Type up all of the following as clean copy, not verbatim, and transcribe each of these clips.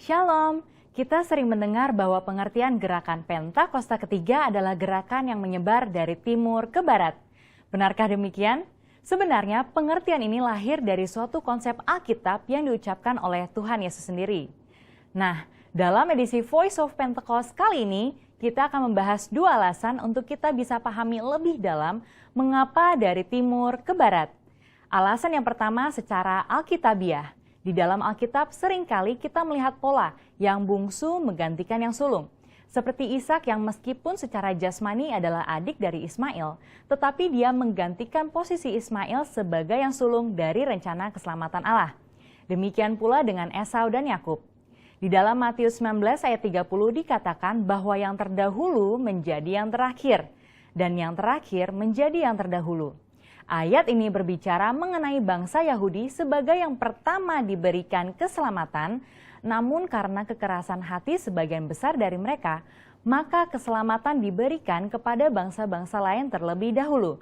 Shalom, kita sering mendengar bahwa pengertian gerakan Pentakosta ketiga adalah gerakan yang menyebar dari timur ke barat. Benarkah demikian? Sebenarnya pengertian ini lahir dari suatu konsep Alkitab yang diucapkan oleh Tuhan Yesus sendiri. Nah, dalam edisi Voice of Pentecost kali ini, kita akan membahas dua alasan untuk kita bisa pahami lebih dalam mengapa dari timur ke barat. Alasan yang pertama secara alkitabiah. Di dalam Alkitab seringkali kita melihat pola yang bungsu menggantikan yang sulung. Seperti Ishak yang meskipun secara jasmani adalah adik dari Ismail, tetapi dia menggantikan posisi Ismail sebagai yang sulung dari rencana keselamatan Allah. Demikian pula dengan Esau dan Yakub. Di dalam Matius 19 ayat 30 dikatakan bahwa yang terdahulu menjadi yang terakhir, dan yang terakhir menjadi yang terdahulu. Ayat ini berbicara mengenai bangsa Yahudi sebagai yang pertama diberikan keselamatan, namun karena kekerasan hati sebagian besar dari mereka, maka keselamatan diberikan kepada bangsa-bangsa lain terlebih dahulu.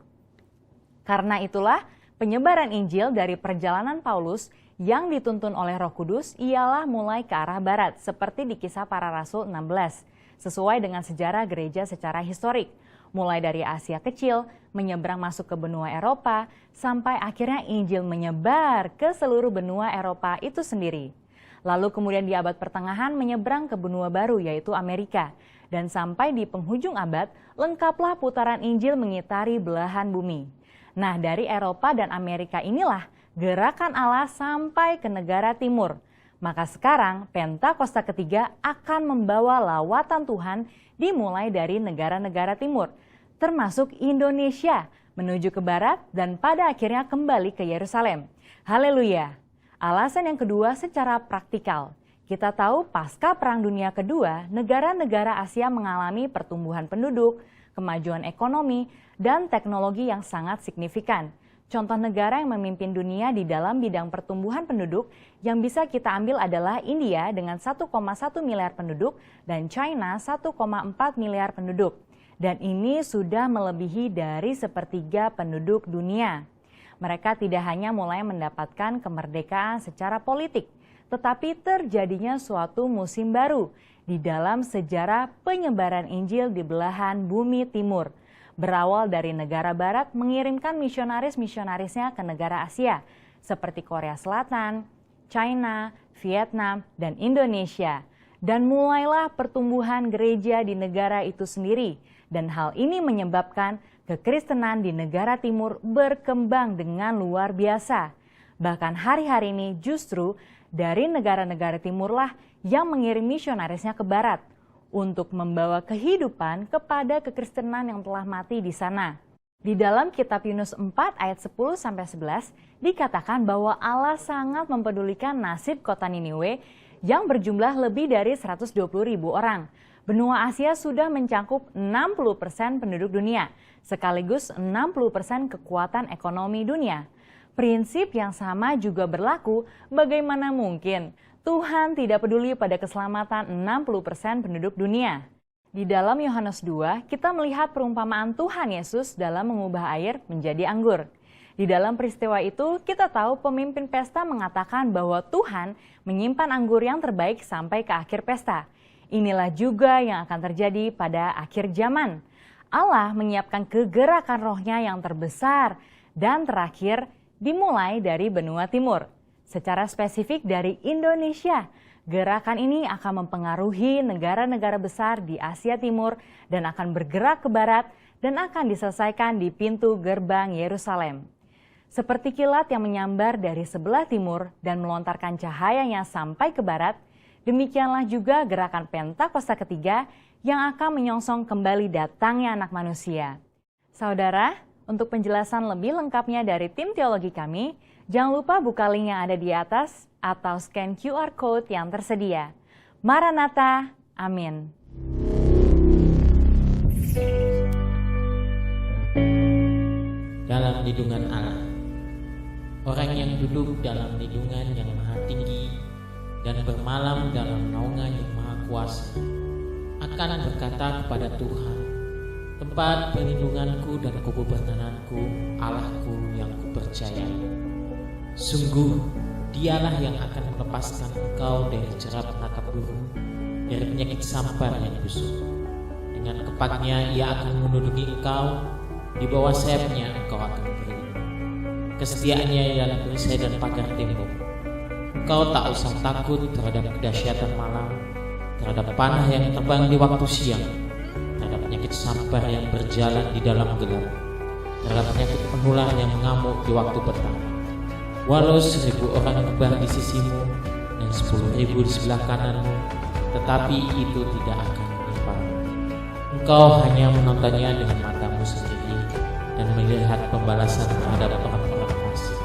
Karena itulah penyebaran Injil dari perjalanan Paulus yang dituntun oleh Roh Kudus ialah mulai ke arah barat, seperti di Kisah Para Rasul 16, sesuai dengan sejarah gereja secara historik. Mulai dari Asia Kecil, menyeberang masuk ke benua Eropa, sampai akhirnya Injil menyebar ke seluruh benua Eropa itu sendiri. Lalu kemudian di abad pertengahan menyeberang ke benua baru yaitu Amerika. Dan sampai di penghujung abad, lengkaplah putaran Injil mengitari belahan bumi. Nah, dari Eropa dan Amerika inilah gerakan Allah sampai ke negara timur. Maka sekarang Pentakosta ketiga akan membawa lawatan Tuhan dimulai dari negara-negara timur, termasuk Indonesia, menuju ke barat dan pada akhirnya kembali ke Yerusalem. Haleluya! Alasan yang kedua secara praktikal. Kita tahu pasca Perang Dunia Kedua, negara-negara Asia mengalami pertumbuhan penduduk, kemajuan ekonomi, dan teknologi yang sangat signifikan. Contoh negara yang memimpin dunia di dalam bidang pertumbuhan penduduk yang bisa kita ambil adalah India dengan 1,1 miliar penduduk dan China 1,4 miliar penduduk. Dan ini sudah melebihi dari sepertiga penduduk dunia. Mereka tidak hanya mulai mendapatkan kemerdekaan secara politik, tetapi terjadinya suatu musim baru di dalam sejarah penyebaran Injil di belahan bumi timur. Berawal dari negara barat mengirimkan misionaris-misionarisnya ke negara Asia, seperti Korea Selatan, China, Vietnam, dan Indonesia. Dan mulailah pertumbuhan gereja di negara itu sendiri. Dan hal ini menyebabkan kekristenan di negara timur berkembang dengan luar biasa. Bahkan hari-hari ini justru dari negara-negara timurlah yang mengirim misionarisnya ke barat untuk membawa kehidupan kepada kekristenan yang telah mati di sana. Di dalam kitab Yunus 4 ayat 10-11 dikatakan bahwa Allah sangat mempedulikan nasib kota Niniwe yang berjumlah lebih dari 120.000 orang. Benua Asia sudah mencakup 60% penduduk dunia, sekaligus 60% kekuatan ekonomi dunia. Prinsip yang sama juga berlaku, bagaimana mungkin Tuhan tidak peduli pada keselamatan 60% penduduk dunia. Di dalam Yohanes 2, kita melihat perumpamaan Tuhan Yesus dalam mengubah air menjadi anggur. Di dalam peristiwa itu, kita tahu pemimpin pesta mengatakan bahwa Tuhan menyimpan anggur yang terbaik sampai ke akhir pesta. Inilah juga yang akan terjadi pada akhir zaman. Allah menyiapkan kegerakan rohnya yang terbesar dan terakhir dimulai dari benua timur. Secara spesifik dari Indonesia, gerakan ini akan mempengaruhi negara-negara besar di Asia Timur dan akan bergerak ke barat dan akan diselesaikan di pintu gerbang Yerusalem. Seperti kilat yang menyambar dari sebelah timur dan melontarkan cahayanya sampai ke barat, demikianlah juga gerakan Pentakosta ketiga yang akan menyongsong kembali datangnya Anak Manusia. Saudara, untuk penjelasan lebih lengkapnya dari tim teologi kami, jangan lupa buka link yang ada di atas atau scan QR Code yang tersedia. Maranatha, amin. Dalam lindungan Allah, orang yang duduk dalam lindungan yang maha tinggi dan bermalam dalam naungan yang maha kuasa akan berkata kepada Tuhan, tempat perlindunganku dan kubu pertananku, Allahku yang kupercayai. Sungguh, dialah yang akan melepaskan engkau dari jerat penangkap Guru, dari penyakit sampar yang busuk. Dengan kepaknya ia akan menduduki engkau, di bawah sayapnya engkau akan berlindung. Kesetiaannya ialah perisai dan pagar tembok. Engkau tak usah takut terhadap kedahsyatan malam, terhadap panah yang terbang di waktu siang, terhadap penyakit sampar yang berjalan di dalam gelap, terhadap penyakit penular yang mengamuk di waktu petang. Walau 1000 orang kebal di sisimu dan 10.000 di sebelah kananmu, tetapi itu tidak akan menimpamu. Engkau hanya menontonnya dengan matamu sendiri dan melihat pembalasan terhadap orang-orang fasik.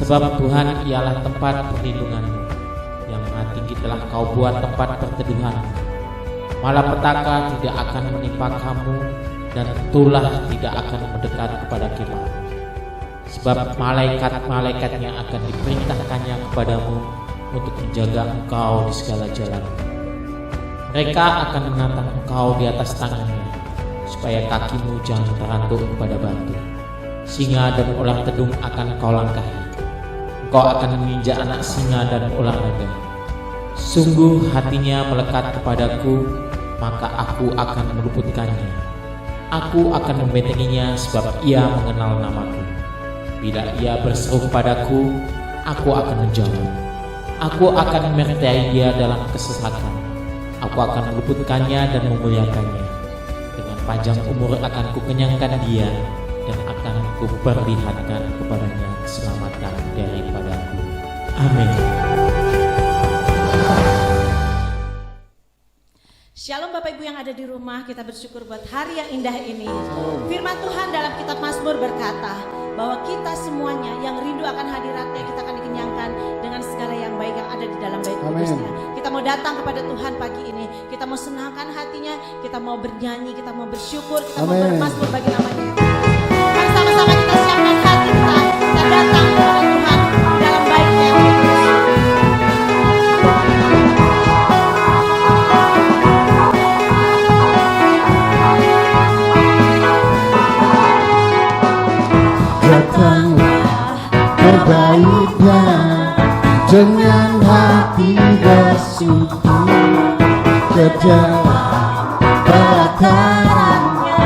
Sebab Tuhan ialah tempat perlindunganmu, yang Maha Tinggi telah kau buat tempat perteduhanmu. Malapetaka tidak akan menimpa kamu, dan tulah tidak akan mendekat kepada kemahmu. Sebab malaikat-malaikatnya akan diperintahkannya kepadamu untuk menjaga engkau di segala jalan. Mereka akan menatang engkau di atas tangannya, supaya kakimu jangan terantuk kepada batu. Singa dan ular tedung akan kau langkahi. Engkau akan menginjak anak singa dan ular naga. Sungguh hatinya melekat kepadaku, maka aku akan meluputkannya. Aku akan membentenginya sebab ia mengenal namaku. Bila ia berseru padaku, aku akan menjawab. Aku akan menyertai dia dalam kesesatan. Aku akan meluputkannya dan memuliakannya. Dengan panjang umur akan kukenyangkan dia, dan akan kuperlihatkan kepadanya keselamatan daripadaku. Amin. Shalom Bapak Ibu yang ada di rumah, kita bersyukur buat hari yang indah ini. Firman Tuhan dalam kitab Mazmur berkata bahwa kita semuanya yang rindu akan hadiratnya, kita akan dikenyangkan dengan segala yang baik yang ada di dalam bait kudusnya. Kita mau datang kepada Tuhan pagi ini, kita mau senangkan hatinya, kita mau bernyanyi, kita mau bersyukur, kita mau bermazmur bagi namanya. Mari sama-sama kita siapkan hati kita datang kepada Tuhan dalam baitnya yang kudus. Datanglah ke baitnya dengan hati bersyukur, ke dalam pelatarannya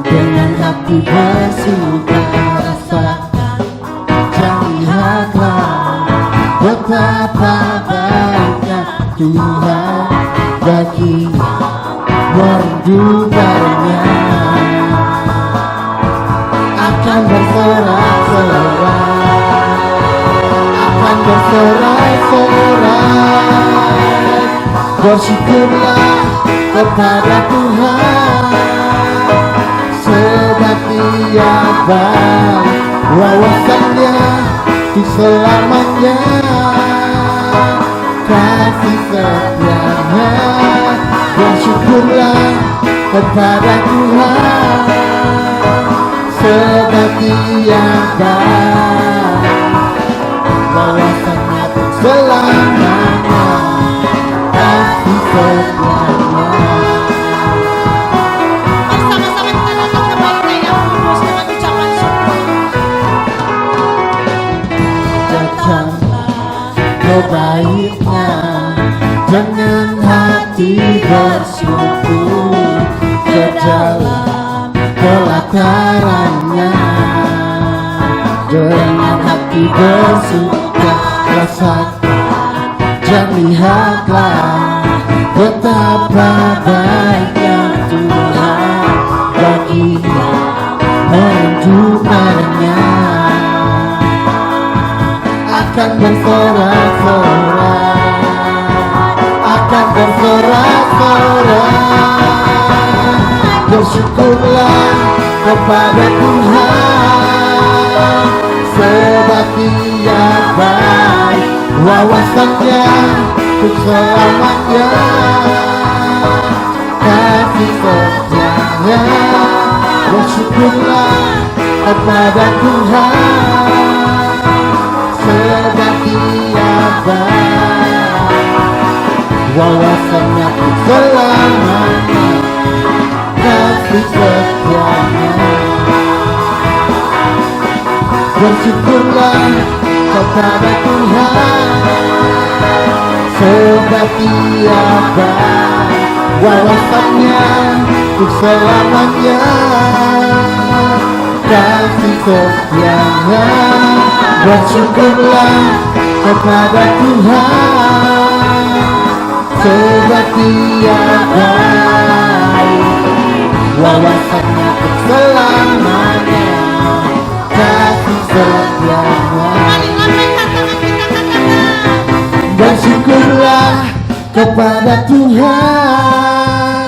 dengan hati bersuka rasa. Dan lihatlah betapa baiknya Tuhan bagi merindukannya. Akan bersorak-sorai, akan bersorak-sorai. Bersyukurlah kepada Tuhan, sebab Dia baik, wawasannya di selamanya, kasih setianya. Bersyukurlah kepada Tuhan, sebab Dia baik, wawasannya untuk selamanya, kasih setianya. Bersama-sama kita datang ke baitnya yang kudus dengan ucapan syukur. Datanglah ke baitnya dengan hati bersyukur, ke dalam pelatarannya dengan hati bersuka rasakan. Dan lihatlah betapa baiknya Tuhan bagi yang merindukannya. Akan bersorak-sorai, akan bersorak-sorai. Bersyukurlah kepada Tuhan, sebab Dia baik, wawasannya untuk selamanya, kasih setianya. Bersyukurlah kepada Tuhan, sebab Dia baik, wawasannya untuk selamanya, kasih setianya. Bersyukurlah kepada Tuhan, sudah tiada wawasannya untuk selamanya. Kasih setianya, bersyukurlah kepada Tuhan, sebab tiada wawasannya untuk selamanya. Kasih setianya, bersyukurlah kepada Tuhan,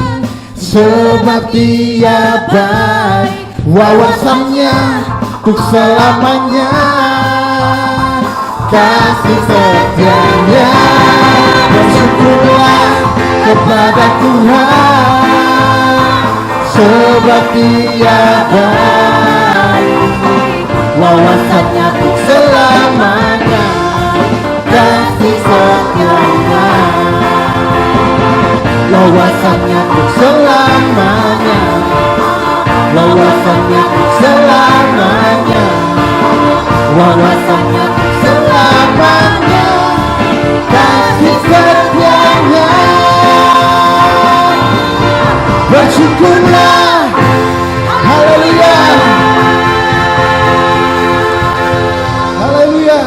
sebab Dia baik, wawasannya untuk selamanya. Kasih setianya, bersyukurlah kepada Tuhan, sebab Dia baik, wawasannya untuk selamanya. Kasih setianya, wawasannya untuk selamanya. Wawasannya untuk selamanya. Wawasannya untuk selamanya. Kasih setianya, bersyukurlah. Haleluya, haleluya.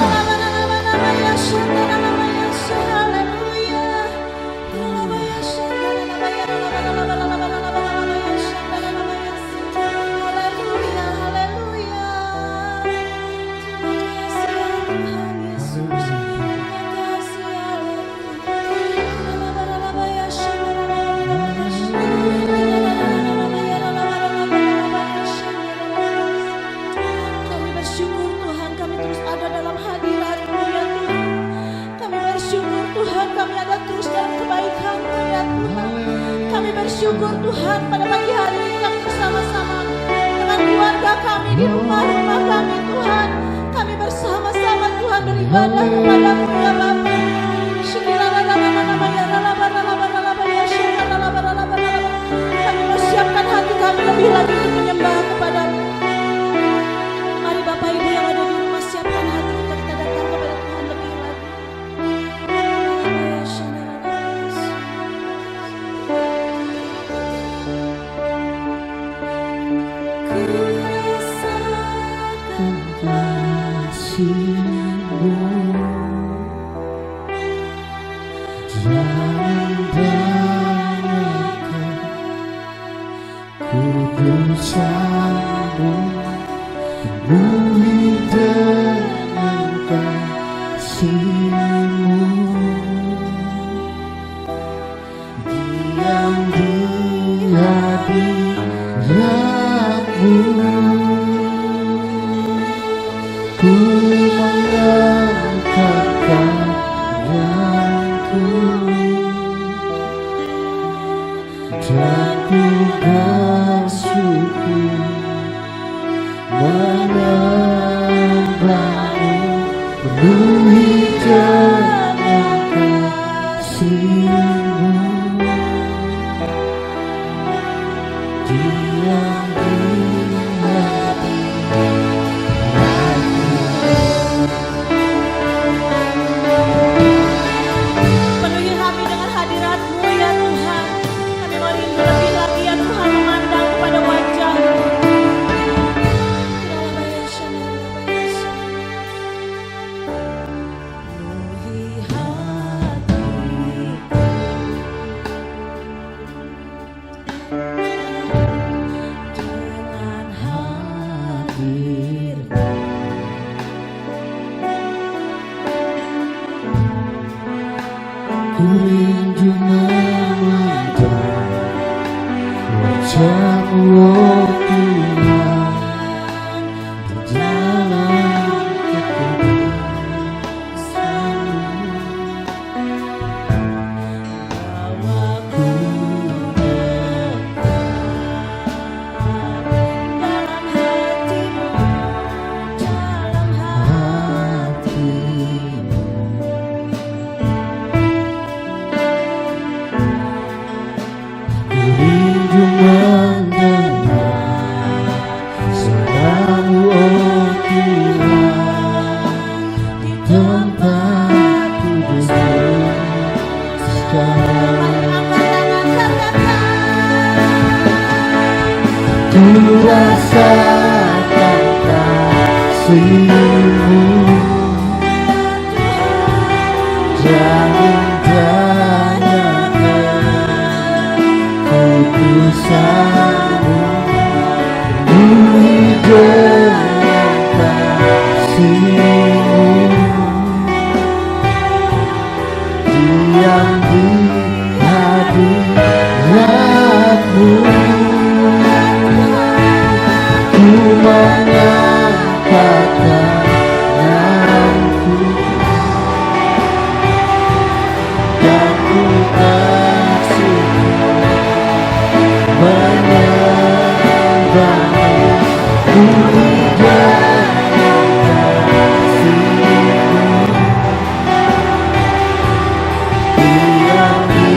Bersyukur Tuhan, pada pagi hari ini kami bersama-sama dengan keluarga kami di rumah-rumah kami Tuhan. Kami bersama-sama Tuhan beribadah kepada-Mu ya Bapa. Kami mau siapkan hati kami lebih lagi untuk menyembah kepada-Mu. Mari Bapak Ibu yang ada di rumah, siapkan hati kita datang kepada Tuhan lebih lagi. Rindu mendengar ku rasakan kasih-Mu dan indahnya keputusan-Mu, penuhi dengan kasih-Mu, diam di hadirat-Mu, ku mengangkat tanganku dan ku bersyukur menyembah-Mu, penuhi dengan kasih-Mu, diam di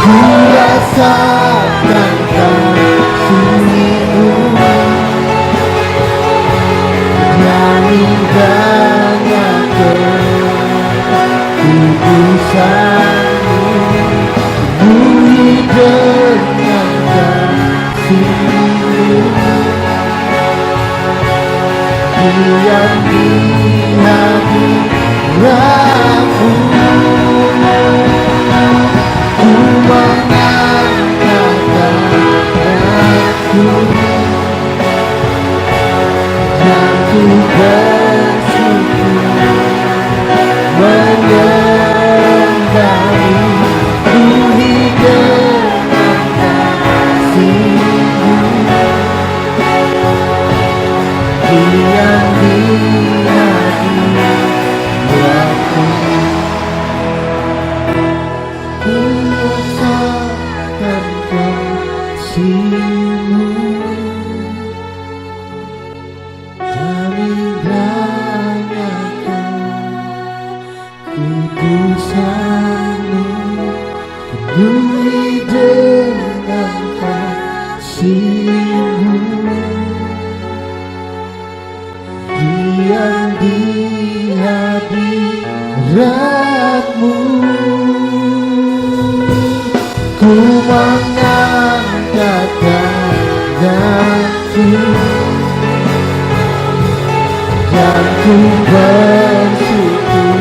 ku rasakan kasih-Mu dan indahnya keputusan-Mu, penuhi dengan kasih-Mu, diam di hadirat-Mu, ku mengangkat tanganku dan ku bersyukur menyembah-Mu, penuhi dengan kasih-Mu, diam di hadirat-Mu, ku rasakan kasih-Mu dan indahnya keputusan-Mu, penuhi dengan kasih-Mu, diam di hadirat-Mu, ku mengangkat tanganku dan ku bersyukur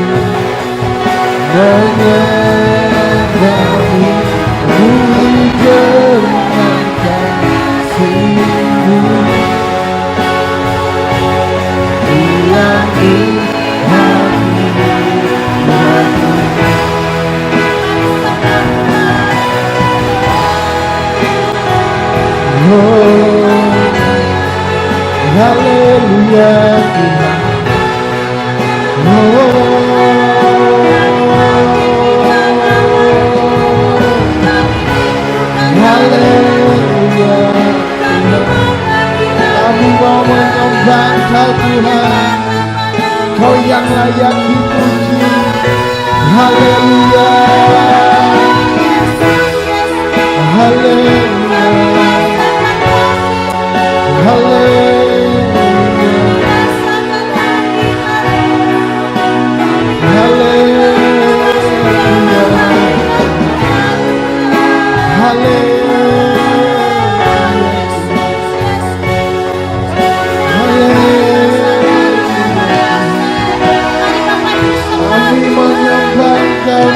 menyembah-Mu, penuhi dengan kasih-Mu, diam di hadirat-Mu. Oh, haleluya Tuhan. Haleluya Tuhan. Kami mau menyembah Kau Tuhan, Kau yang layak dipuji. Haleluya, haleluya, haleluya, haleluya, haleluya. Kami menyembah Kau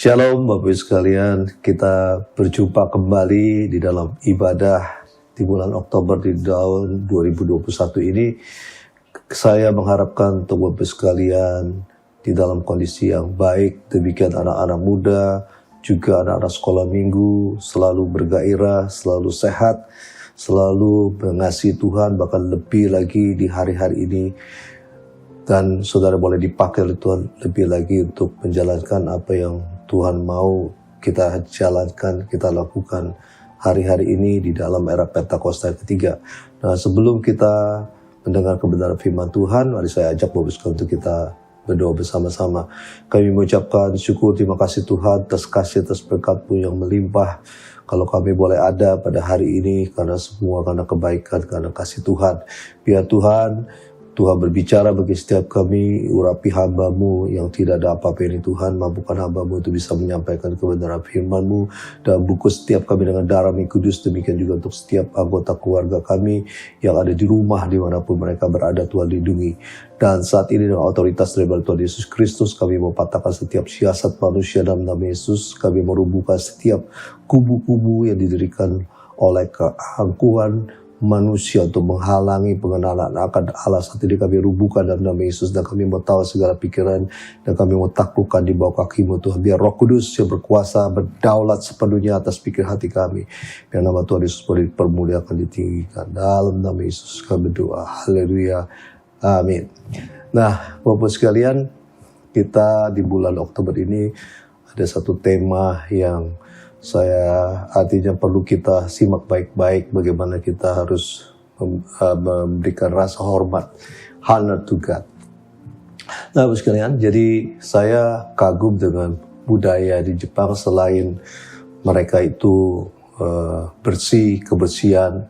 Shalom Bapak Ibu sekalian, kita berjumpa kembali di dalam ibadah di bulan Oktober di tahun 2021 ini. Saya mengharapkan untuk Bapak Ibu sekalian di dalam kondisi yang baik, demikian anak-anak muda juga anak-anak sekolah minggu selalu bergairah, selalu sehat, selalu mengasihi Tuhan, bahkan lebih lagi di hari-hari ini. Dan saudara boleh dipakai oleh Tuhan lebih lagi untuk menjalankan apa yang Tuhan mau kita jalankan, kita lakukan hari-hari ini di dalam era Pentakosta ketiga. Nah, sebelum kita mendengar kebenaran firman Tuhan, mari saya ajak Bapak Ibu untuk kita berdoa bersama-sama. Kami mengucapkan syukur, terima kasih Tuhan atas kasih, atas berkat-Mu yang melimpah. Kalau kami boleh ada pada hari ini, karena semua karena kebaikan, karena kasih Tuhan. Biar Tuhan berbicara bagi setiap kami, urapi hamba-Mu yang tidak ada apa-apa ini Tuhan, mampukan hamba-Mu itu bisa menyampaikan kebenaran firman-Mu, dan bungkus setiap kami dengan darah-Mu kudus, demikian juga untuk setiap anggota keluarga kami yang ada di rumah dimanapun mereka berada, Tuhan lindungi. Dan saat ini dengan otoritas daripada Tuhan Yesus Kristus, kami mematahkan setiap siasat manusia dalam nama Yesus, kami merubuhkan setiap kubu-kubu yang didirikan oleh keangkuhan manusia untuk menghalangi pengenalan akan Allah. Saat ini kami rubuhkan dalam nama Yesus, dan kami mau tahu segala pikiran, dan kami mau taklukkan di bawah kaki-Mu Tuhan. Biar Roh Kudus yang berkuasa berdaulat sepenuhnya atas pikir hati kami. Biar nama Tuhan Yesus boleh dipermuliakan, ditinggikan. Dalam nama Yesus kami berdoa. Haleluya. Amin. Nah, Bapak sekalian, kita di bulan Oktober ini ada satu tema yang artinya perlu kita simak baik-baik, bagaimana kita harus memberikan rasa hormat, honor to God. Nah, Bapak sekalian, jadi saya kagum dengan budaya di Jepang. Selain mereka itu bersih, kebersihan,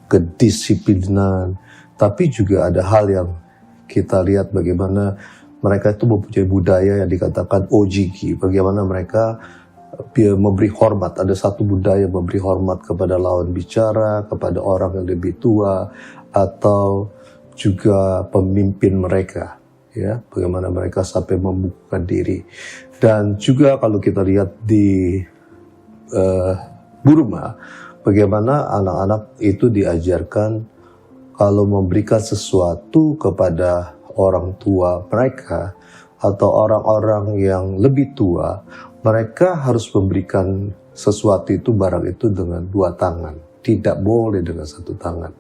kedisiplinan, tapi juga ada hal yang kita lihat bagaimana mereka itu mempunyai budaya yang dikatakan ojiki, bagaimana mereka memberi hormat. Ada satu budaya memberi hormat kepada lawan bicara, kepada orang yang lebih tua, atau juga pemimpin mereka, ya, bagaimana mereka sampai membukakan diri. Dan juga kalau kita lihat di Burma, bagaimana anak-anak itu diajarkan kalau memberikan sesuatu kepada orang tua mereka atau orang-orang yang lebih tua, mereka harus memberikan sesuatu itu, barang itu dengan dua tangan. Tidak boleh dengan satu tangan.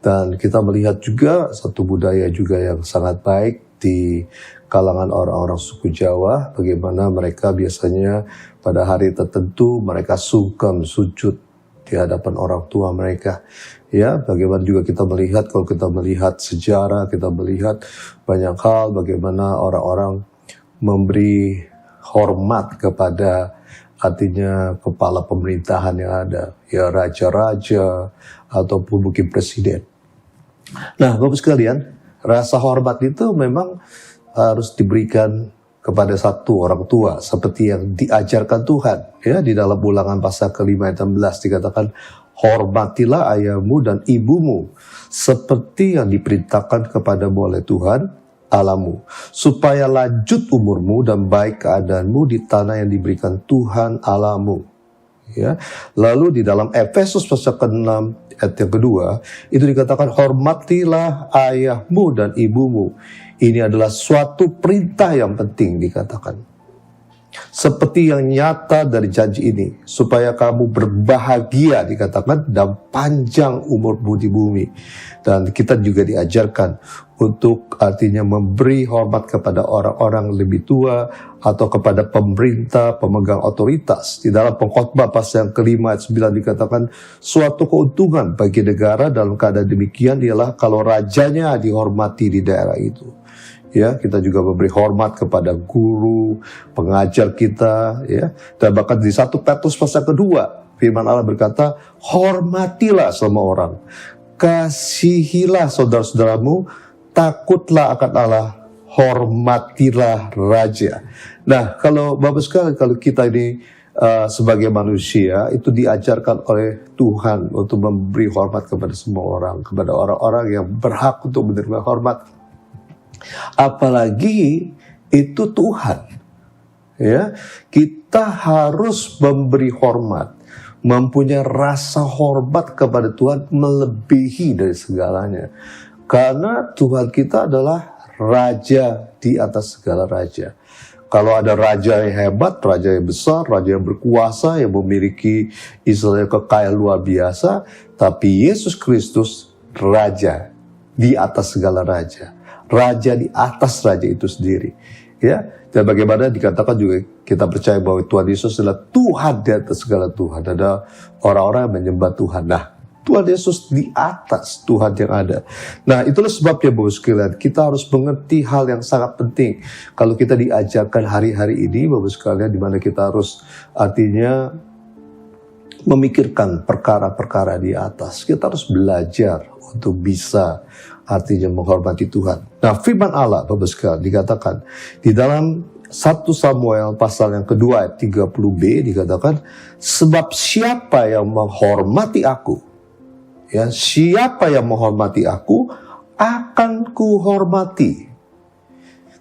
Dan kita melihat juga satu budaya juga yang sangat baik di kalangan orang-orang suku Jawa, bagaimana mereka biasanya pada hari tertentu mereka sungkem sujud di hadapan orang tua mereka. Ya, bagaimana juga kita melihat, kalau kita melihat sejarah, kita melihat banyak hal bagaimana orang-orang memberi hormat kepada, artinya kepala pemerintahan yang ada, ya raja-raja ataupun mungkin presiden. Nah, Bapak sekalian, rasa hormat itu memang harus diberikan kepada satu orang tua seperti yang diajarkan Tuhan, ya, di dalam Ulangan pasal ke-5 ayat 16 dikatakan, hormatilah ayahmu dan ibumu seperti yang diperintahkan kepadamu oleh Tuhan Allahmu, supaya lanjut umurmu dan baik keadaanmu di tanah yang diberikan Tuhan Allahmu. Ya. Lalu di dalam Efesus pasal ke-6 ayat yang kedua, itu dikatakan hormatilah ayahmu dan ibumu. Ini adalah suatu perintah yang penting dikatakan. Seperti yang nyata dari janji ini, supaya kamu berbahagia dikatakan dan panjang umurmu di bumi. Dan kita juga diajarkan untuk artinya memberi hormat kepada orang-orang lebih tua atau kepada pemerintah, pemegang otoritas. Di dalam Pengkhotbah pasal yang ke-5 ayat 9 dikatakan suatu keuntungan bagi negara dalam keadaan demikian ialah kalau rajanya dihormati di daerah itu. Ya, kita juga memberi hormat kepada guru, pengajar kita, ya. Dan bahkan di 1 Petrus pasal kedua, firman Allah berkata, hormatilah semua orang, kasihilah saudara-saudaramu, takutlah akan Allah, hormatilah raja. Nah, kalau Bapak sekalian, kalau kita ini sebagai manusia itu diajarkan oleh Tuhan untuk memberi hormat kepada semua orang, kepada orang-orang yang berhak untuk menerima hormat. Apalagi itu Tuhan, ya, kita harus memberi hormat, mempunyai rasa hormat kepada Tuhan melebihi dari segalanya, karena Tuhan kita adalah Raja di atas segala raja. Kalau ada raja yang hebat, raja yang besar, raja yang berkuasa, yang memiliki istilahnya kekayaan luar biasa, tapi Yesus Kristus raja di atas segala raja, raja di atas raja itu sendiri. Ya, dan bagaimana dikatakan juga kita percaya bahwa Tuhan Yesus adalah Tuhan di atas segala Tuhan. Ada orang-orang yang menyembah Tuhan. Nah, Tuhan Yesus di atas Tuhan yang ada. Nah, itulah sebabnya Bapak sekalian, kita harus mengerti hal yang sangat penting. Kalau kita diajarkan hari-hari ini Bapak sekalian, di mana kita harus artinya memikirkan perkara-perkara di atas. Kita harus belajar untuk bisa artinya menghormati Tuhan. Nah, firman Allah Bapak sekalian dikatakan di dalam 1 Samuel pasal yang kedua ayat 30b dikatakan, sebab siapa yang menghormati aku, ya, siapa yang menghormati aku akan kuhormati.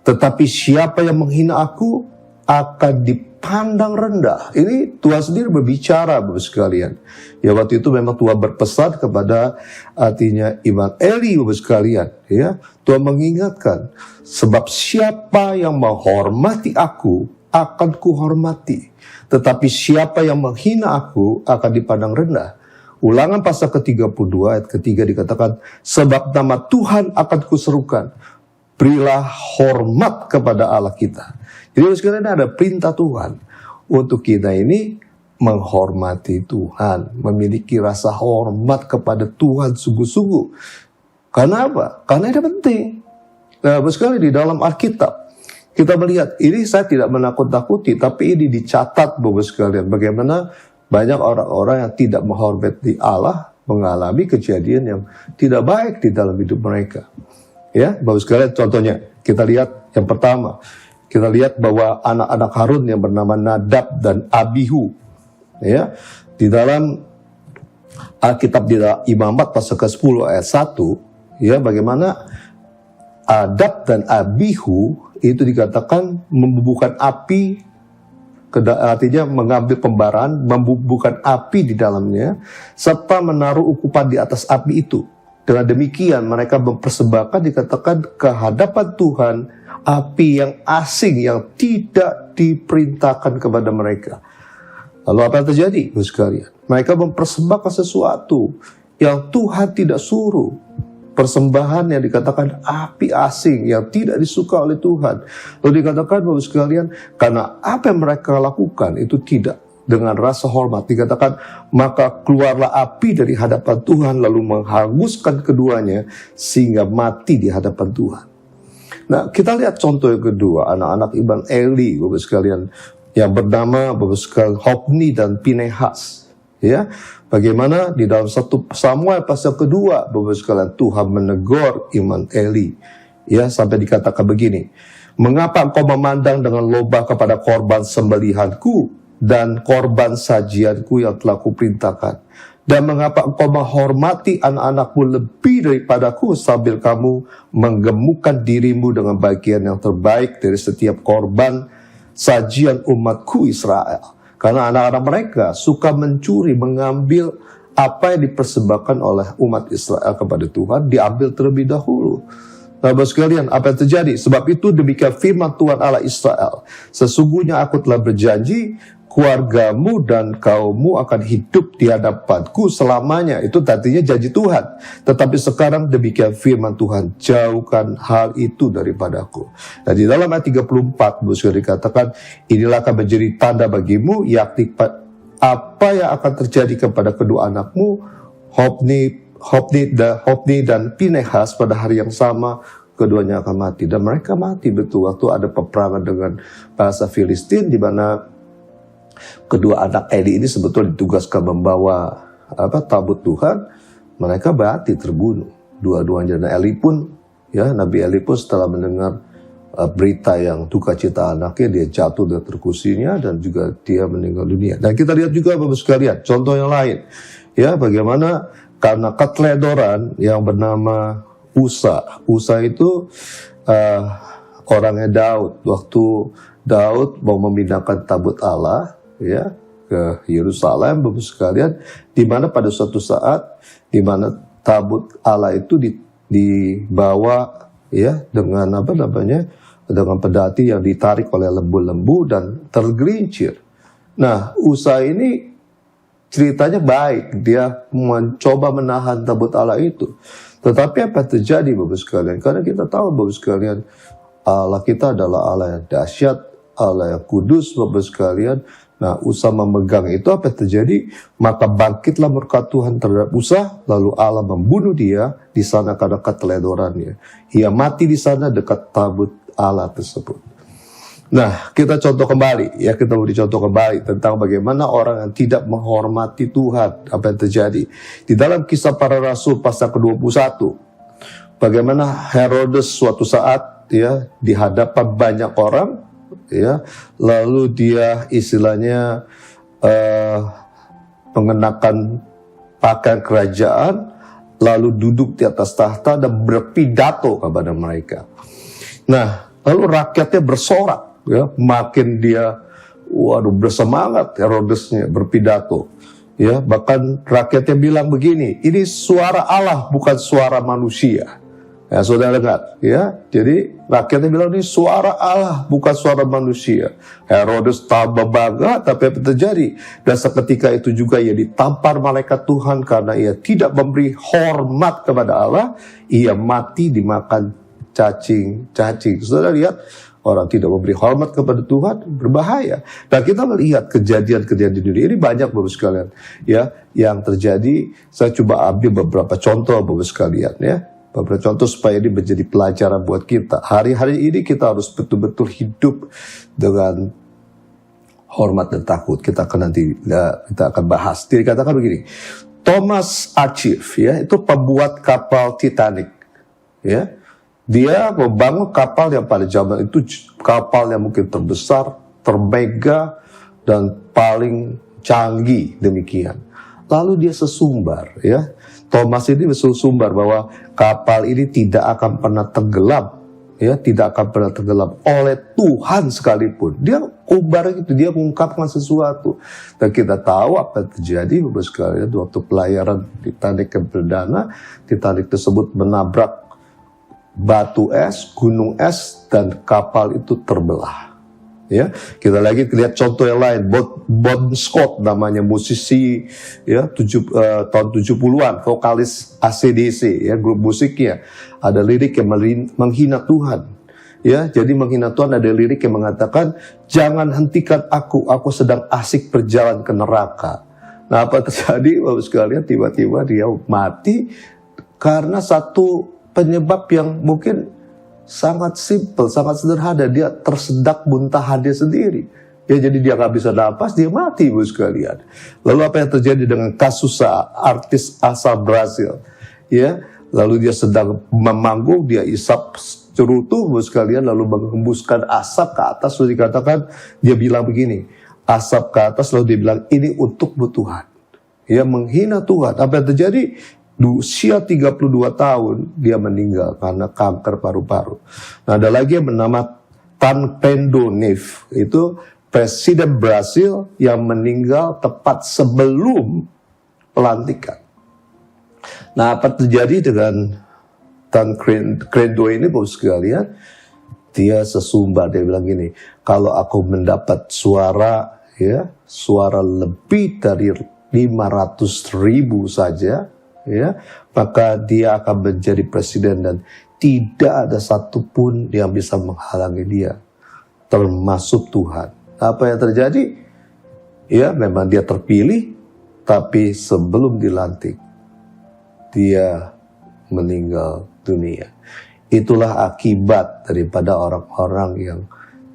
Tetapi siapa yang menghina aku akan dipandang rendah. Ini Tuhan sendiri berbicara Bapak sekalian. Ya, waktu itu memang Tuhan berpesan kepada artinya Imam Eli Bapak sekalian. Ya, Tuhan mengingatkan, sebab siapa yang menghormati aku akan kuhormati. Tetapi siapa yang menghina aku akan dipandang rendah. Ulangan pasal ke-32 ayat ketiga dikatakan, sebab nama Tuhan akan kuserukan, berilah hormat kepada Allah kita. Jadi sekalian ada perintah Tuhan untuk kita ini menghormati Tuhan, memiliki rasa hormat kepada Tuhan sungguh-sungguh. Karena apa? Karena ini penting. Nah, sekali di dalam Alkitab kita melihat ini, saya tidak menakut-nakuti, tapi ini dicatat Bapak sekalian bagaimana banyak orang-orang yang tidak menghormati Allah mengalami kejadian yang tidak baik di dalam hidup mereka. Ya, Bapak sekalian, contohnya kita lihat yang pertama, kita lihat bahwa anak-anak Harun yang bernama Nadab dan Abihu, ya, di dalam Alkitab di dalam Imamat pasal ke-10 ayat 1, ya, bagaimana Nadab dan Abihu itu dikatakan membubuhkan api, artinya mengambil pembaran, membubuhkan api di dalamnya, serta menaruh ukupan di atas api itu. Dengan demikian mereka mempersembahkan, dikatakan, ke hadapan Tuhan api yang asing yang tidak diperintahkan kepada mereka. Lalu apa yang terjadi, Bapak sekalian? Mereka mempersembahkan sesuatu yang Tuhan tidak suruh. Persembahan yang dikatakan api asing yang tidak disuka oleh Tuhan. Lalu dikatakan Bapak sekalian, karena apa yang mereka lakukan itu tidak dengan rasa hormat, dikatakan maka keluarlah api dari hadapan Tuhan lalu menghanguskan keduanya sehingga mati di hadapan Tuhan. Nah, kita lihat contoh yang kedua, anak-anak Imam Eli Bapak sekalian yang bernama Bapak sekalian Hofni dan Pinehas. Ya, bagaimana di dalam 1 Samuel pasal kedua Bapak sekalian Tuhan menegur Imam Eli, ya, sampai dikatakan begini, mengapa engkau memandang dengan lobah kepada korban sembelihanku dan korban sajianku yang telah kuperintahkan, dan mengapa engkau menghormati anak-anakmu lebih daripadaku sambil kamu menggemukkan dirimu dengan bagian yang terbaik dari setiap korban sajian umatku Israel. Karena anak-anak mereka suka mencuri, mengambil apa yang dipersembahkan oleh umat Israel kepada Tuhan, diambil terlebih dahulu. Nah, Bapak sekalian, apa yang terjadi? Sebab itu demikian firman Tuhan Allah Israel, sesungguhnya aku telah berjanji, keluargamu dan kaummu akan hidup di hadapanku selamanya. Itu artinya janji Tuhan. Tetapi sekarang demikian firman Tuhan, jauhkan hal itu daripadaku. Nah, di dalam ayat 34 sudah dikatakan, inilah akan menjadi tanda bagimu, yakni apa yang akan terjadi kepada kedua anakmu, Hofni dan Pinehas pada hari yang sama, keduanya akan mati. Dan mereka mati betul waktu ada peperangan dengan bangsa Filistin, di mana kedua anak Eli ini sebetulnya ditugaskan membawa tabut Tuhan. Mereka mati terbunuh dua-duanya. Dan Eli pun, ya, Nabi Eli pun setelah mendengar berita yang duka cita anaknya, dia jatuh dari kursinya dan juga dia meninggal dunia. Dan kita lihat juga Bapak sekalian contoh yang lain, ya, bagaimana karena keteledoran yang bernama Usa itu orangnya Daud. Waktu Daud mau memindahkan tabut Allah, ya, ke Yerusalem Bapak sekalian, di mana pada suatu saat di mana tabut Allah itu dibawa, ya, dengan dengan pedati yang ditarik oleh lembu-lembu dan tergelincir. Nah, Usa ini ceritanya baik, dia mencoba menahan tabut Allah itu. Tetapi apa yang terjadi Bapak sekalian? Karena kita tahu Bapak sekalian, Allah kita adalah Allah yang dahsyat, Allah yang kudus Bapak sekalian. Nah, Usa memegang itu, apa yang terjadi? Maka bangkitlah murka Tuhan terhadap Usa, lalu Allah membunuh dia di sana karena keteledorannya. Ia mati di sana dekat tabut Allah tersebut. Nah, kita contoh kembali, ya, kita beri contoh kembali tentang bagaimana orang yang tidak menghormati Tuhan, apa yang terjadi. Di dalam Kisah Para Rasul pasal ke-21, bagaimana Herodes suatu saat, ya, di hadapan banyak orang, ya, lalu dia istilahnya mengenakan pakaian kerajaan, lalu duduk di atas tahta dan berpidato kepada mereka. Nah, lalu rakyatnya bersorak, ya, makin dia bersemangat Herodesnya berpidato, ya, bahkan rakyatnya bilang begini, ini suara Allah bukan suara manusia. Ya, saudara dengar, ya. Jadi rakyatnya bilang ini suara Allah bukan suara manusia. Herodes tambah bangga, tapi apa terjadi? Dan seketika itu juga ia ditampar malaikat Tuhan karena ia tidak memberi hormat kepada Allah. Ia mati dimakan cacing. Saudara lihat, orang tidak memberi hormat kepada Tuhan berbahaya. Dan kita melihat kejadian-kejadian di dunia ini banyak Bapak sekalian, ya, yang terjadi. Saya coba ambil beberapa contoh Bapak sekalian, ya. Beberapa contoh supaya ini menjadi pelajaran buat kita. Hari-hari ini kita harus betul-betul hidup dengan hormat dan takut. Kita akan bahas. Dikatakan begini, Thomas Archive, ya, itu pembuat kapal Titanic, ya. Dia membangun kapal yang pada zaman itu kapal yang mungkin terbesar, termega, dan paling canggih demikian. Lalu dia sesumbar, ya. Thomas ini sesumbar bahwa kapal ini tidak akan pernah tenggelam, ya, tidak akan pernah tenggelam oleh Tuhan sekalipun. Dia umbar itu, dia mengungkapkan sesuatu. Dan kita tahu apa yang terjadi Bapak sekalian waktu pelayaran Titanic yang perdana. Titanic tersebut menabrak batu es, gunung es, dan kapal itu terbelah. Ya, kita lagi lihat contoh yang lain. Bon Scott namanya, musisi, ya, tahun 70-an, vokalis AC/DC, ya, grup musiknya. Ada lirik yang menghina Tuhan. Ya, jadi menghina Tuhan, ada lirik yang mengatakan, jangan hentikan aku sedang asik berjalan ke neraka. Nah, apa terjadi Bapak sekalian? Tiba-tiba dia mati karena satu penyebab yang mungkin sangat simpel, sangat sederhana. Dia tersedak muntahan dia sendiri. Ya, jadi dia gak bisa napas, dia mati Bapak sekalian. Lalu apa yang terjadi dengan kasus artis asal Brasil? Ya, lalu dia sedang memanggung, dia isap cerutu Bapak sekalian, lalu menghembuskan asap ke atas. Lalu dikatakan, dia bilang begini, asap ke atas, lalu dia bilang, ini untukmu Tuhan. Ya, menghina Tuhan. Apa yang terjadi? Usia 32 tahun dia meninggal karena kanker paru-paru. Nah, ada lagi yang bernama Tancredo Neves, itu presiden Brasil yang meninggal tepat sebelum pelantikan. Nah, apa terjadi dengan Tancredo ini Bapak sekalian? Dia sesumbar, dia bilang gini, kalau aku mendapat suara, ya, suara lebih dari 500.000 saja, ya, maka dia akan menjadi presiden dan tidak ada satupun yang bisa menghalangi dia, termasuk Tuhan. Apa yang terjadi? Ya, memang dia terpilih, tapi sebelum dilantik, dia meninggal dunia. Itulah akibat daripada orang-orang yang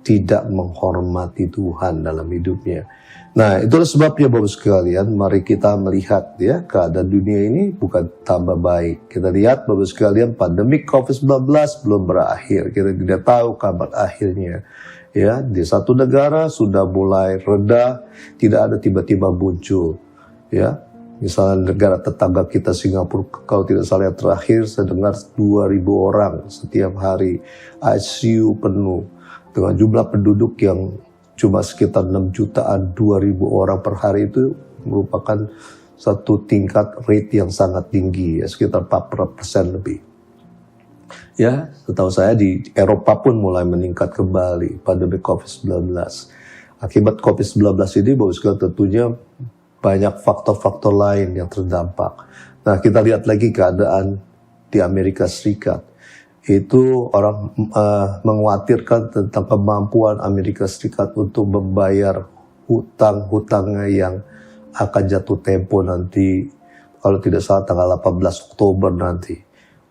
tidak menghormati Tuhan dalam hidupnya. Nah, itulah sebabnya Bapak sekalian, mari kita melihat, ya, keadaan dunia ini bukan tambah baik. Kita lihat Bapak sekalian, pandemi COVID-19 belum berakhir. Kita tidak tahu kabar akhirnya. Ya, di satu negara sudah mulai reda, tidak ada tiba-tiba muncul. Ya, misalnya negara tetangga kita Singapura, kalau tidak salah yang terakhir saya dengar 2.000 orang setiap hari, ICU penuh dengan jumlah penduduk yang cuma sekitar 6 jutaan, 2.000 orang per hari. Itu merupakan satu tingkat rate yang sangat tinggi, ya, sekitar 40% lebih. Ya, setahu saya di Eropa pun mulai meningkat kembali pandemi COVID-19. Akibat COVID-19 ini Bapak sekalian tentunya banyak faktor-faktor lain yang terdampak. Nah, kita lihat lagi keadaan di Amerika Serikat. Itu orang mengkhawatirkan tentang kemampuan Amerika Serikat untuk membayar hutang-hutangnya yang akan jatuh tempo nanti, kalau tidak salah tanggal 18 Oktober nanti.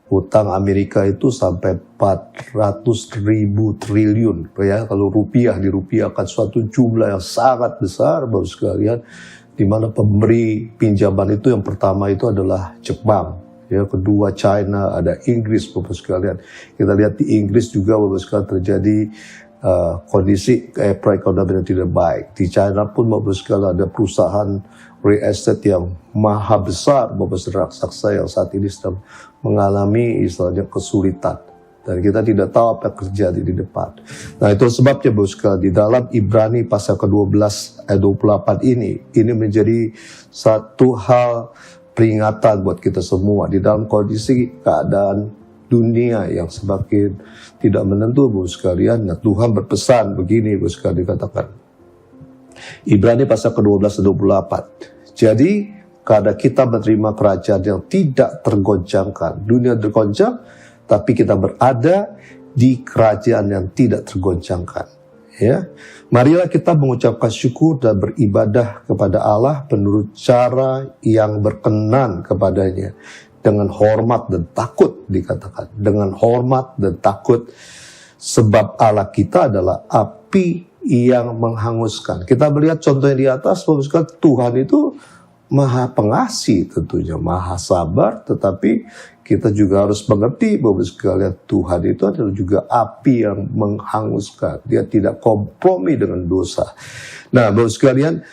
Hutang Amerika itu sampai 400.000 triliun, ya. Kalau rupiah dirupiahkan suatu jumlah yang sangat besar, Bapak sekalian, di mana pemberi pinjaman itu yang pertama itu adalah Jepang, ya, kedua China, ada Inggris, Bapak sekalian. Kita lihat di Inggris juga, Bapak sekalian, terjadi kondisi perekonomian yang tidak baik. Di China pun, Bapak sekalian, ada perusahaan real estate yang maha besar, Bapak saudara raksasa, yang saat ini sedang mengalami istilahnya kesulitan. Dan kita tidak tahu apa yang terjadi di depan. Nah, itu sebabnya Bapak sekalian, di dalam Ibrani pasal ke-12 ayat 28 ini menjadi satu hal peringatan buat kita semua di dalam kondisi keadaan dunia yang semakin tidak menentu, Bapak sekalian. Nah, Tuhan berpesan begini, Bapak sekalian, dikatakan Ibrani pasal ke-12 ayat 28. Jadi karena kita menerima kerajaan yang tidak tergoncangkan, dunia tergoncang, tapi kita berada di kerajaan yang tidak tergoncangkan. Ya, marilah kita mengucapkan syukur dan beribadah kepada Allah menurut cara yang berkenan kepadanya, dengan hormat dan takut, dikatakan dengan hormat dan takut, sebab Allah kita adalah api yang menghanguskan. Kita melihat contohnya di atas, Tuhan itu Maha pengasih, tentunya Maha sabar, tetapi kita juga harus mengerti bahwa sekalian Tuhan itu adalah juga api yang menghanguskan. Dia tidak kompromi dengan dosa. Nah, Bapak sekalian,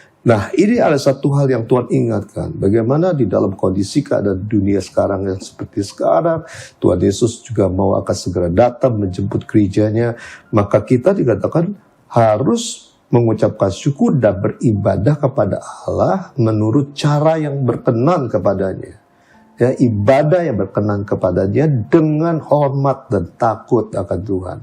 ini ada satu hal yang Tuhan ingatkan. Bagaimana di dalam kondisi keadaan dunia sekarang yang seperti sekarang, Tuhan Yesus juga mau akan segera datang menjemput gerejanya. Maka kita dikatakan harus mengucapkan syukur dan beribadah kepada Allah menurut cara yang berkenan kepadanya. Ya, ibadah yang berkenan kepadanya dengan hormat dan takut akan Tuhan.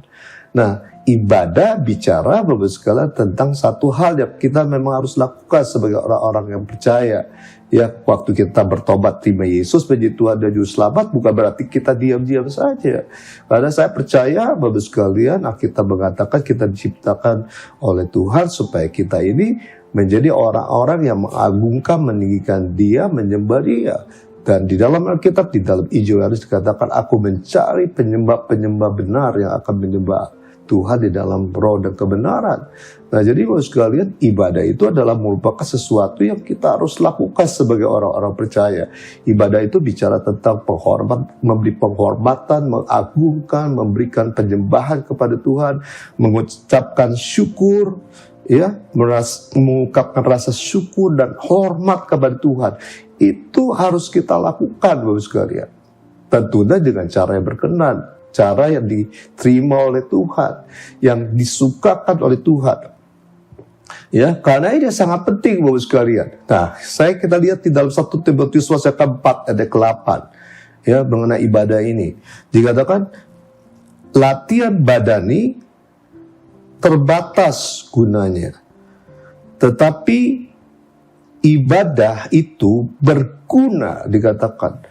Nah, ibadah bicara, Bapak sekalian, tentang satu hal yang kita memang harus lakukan sebagai orang-orang yang percaya. Ya, waktu kita bertobat terima Yesus menjadi Tuhan dan Juru Selamat, bukan berarti kita diam-diam saja. Karena saya percaya, Bapak sekalian, kita mengatakan kita diciptakan oleh Tuhan supaya kita ini menjadi orang-orang yang mengagungkan, meninggikan Dia, menyembah Dia. Dan di dalam Alkitab, di dalam Injil Yohanes dikatakan, aku mencari penyembah-penyembah benar yang akan menyembah Tuhan di dalam roh dan kebenaran. Nah, jadi Bapak sekalian, ibadah itu adalah merupakan sesuatu yang kita harus lakukan sebagai orang-orang percaya. Ibadah itu bicara tentang memberi penghormatan, mengagungkan, memberikan penyembahan kepada Tuhan, mengucapkan syukur, ya, mengungkapkan rasa syukur dan hormat kepada Tuhan. Itu harus kita lakukan, Bapak sekalian. Tentunya dengan cara yang berkenan, cara yang diterima oleh Tuhan, yang disukakan oleh Tuhan. Ya, karena ini sangat penting, Bapak sekalian. Nah, kita lihat di dalam 1 Timotius pasal 4 ayat 8, ya, mengenai ibadah ini. Dikatakan latihan badani terbatas gunanya, tetapi ibadah itu berguna, dikatakan,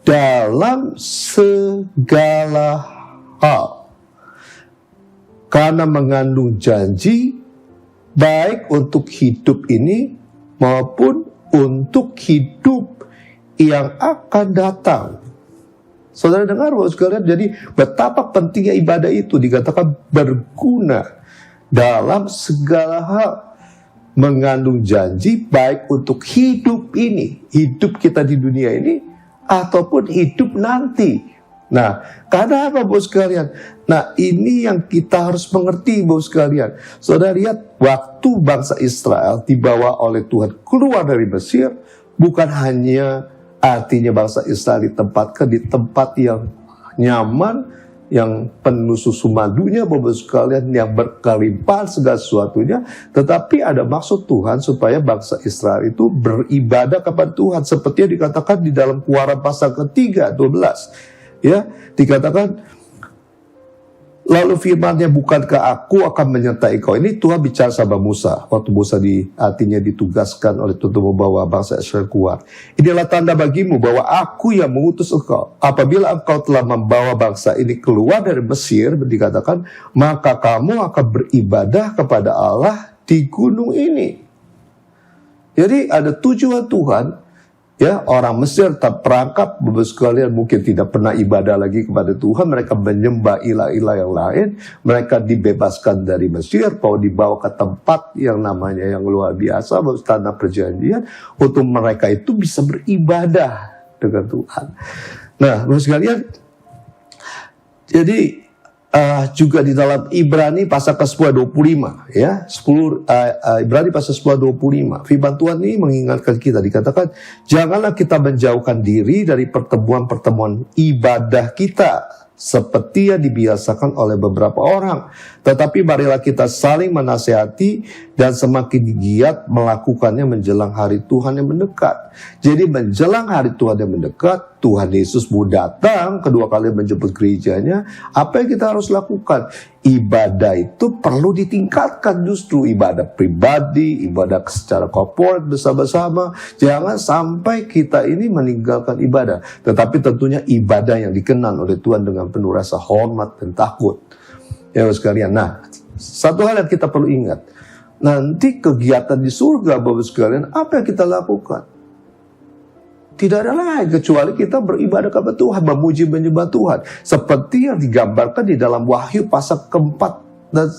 dalam segala hal, karena mengandung janji baik untuk hidup ini maupun untuk hidup yang akan datang. Saudara dengar, Bapak sekalian, jadi betapa pentingnya ibadah itu, dikatakan berguna dalam segala hal, mengandung janji baik untuk hidup ini, hidup kita di dunia ini, ataupun hidup nanti. Nah, karena apa, Bapak sekalian? Nah, ini yang kita harus mengerti, Bapak sekalian. Saudara lihat, waktu bangsa Israel dibawa oleh Tuhan keluar dari Mesir, bukan hanya artinya bangsa Israel ditempatkan di tempat yang nyaman, yang penuh susu madunya, Bapak sekalian, yang berkelimpahan segala sesuatunya, tetapi ada maksud Tuhan supaya bangsa Israel itu beribadah kepada Tuhan, seperti yang dikatakan di dalam Keluaran pasal ke-3 12. Ya, dikatakan lalu firman-Nya, bukankah aku akan menyertai kau. Ini Tuhan bicara sama Musa. Waktu Musa artinya ditugaskan oleh Tuhan membawa bangsa Israel keluar. Inilah tanda bagimu bahwa aku yang mengutus engkau. Apabila engkau telah membawa bangsa ini keluar dari Mesir, dikatakan, maka kamu akan beribadah kepada Allah di gunung ini. Jadi ada tujuan Tuhan. Ya, orang Mesir terperangkap, Bapak sekalian mungkin tidak pernah ibadah lagi kepada Tuhan, mereka menyembah ilah-ilah yang lain, mereka dibebaskan dari Mesir, mau dibawa ke tempat yang namanya yang luar biasa, tanah perjanjian, untuk mereka itu bisa beribadah dengan Tuhan. Nah, Bapak sekalian, jadi juga di dalam Ibrani pasal ke-10 ayat 25 ya, Ibrani pasal 10 ayat 25, firman Tuhan ini mengingatkan kita, dikatakan janganlah kita menjauhkan diri dari pertemuan-pertemuan ibadah kita seperti yang dibiasakan oleh beberapa orang, tetapi marilah kita saling menasihati dan semakin giat melakukannya menjelang hari Tuhan yang mendekat. Jadi menjelang hari Tuhan yang mendekat, Tuhan Yesus mau datang kedua kali menjemput gerejanya. Apa yang kita harus lakukan? Ibadah itu perlu ditingkatkan, justru ibadah pribadi, ibadah secara korporat bersama-sama. Jangan sampai kita ini meninggalkan ibadah, tetapi tentunya ibadah yang dikenal oleh Tuhan dengan penuh rasa hormat dan takut. Ya sekalian. Nah, satu hal yang kita perlu ingat, nanti kegiatan di surga, Bapak sekalian, apa yang kita lakukan? Tidak ada lain kecuali kita beribadah kepada Tuhan, memuji menyembah Tuhan. Seperti yang digambarkan di dalam Wahyu pasal keempat dan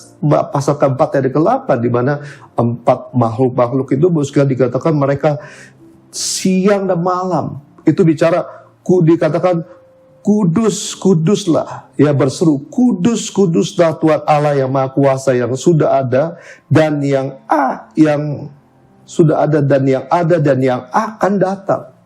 pasal keempat ayat ke-8, di mana 4 makhluk-makhluk itu dikatakan mereka siang dan malam itu bicara, dikatakan kudus, kuduslah, ya berseru, kudus, kuduslah Tuhan Allah yang Maha Kuasa, yang sudah ada dan yang sudah ada dan yang ada dan yang akan datang.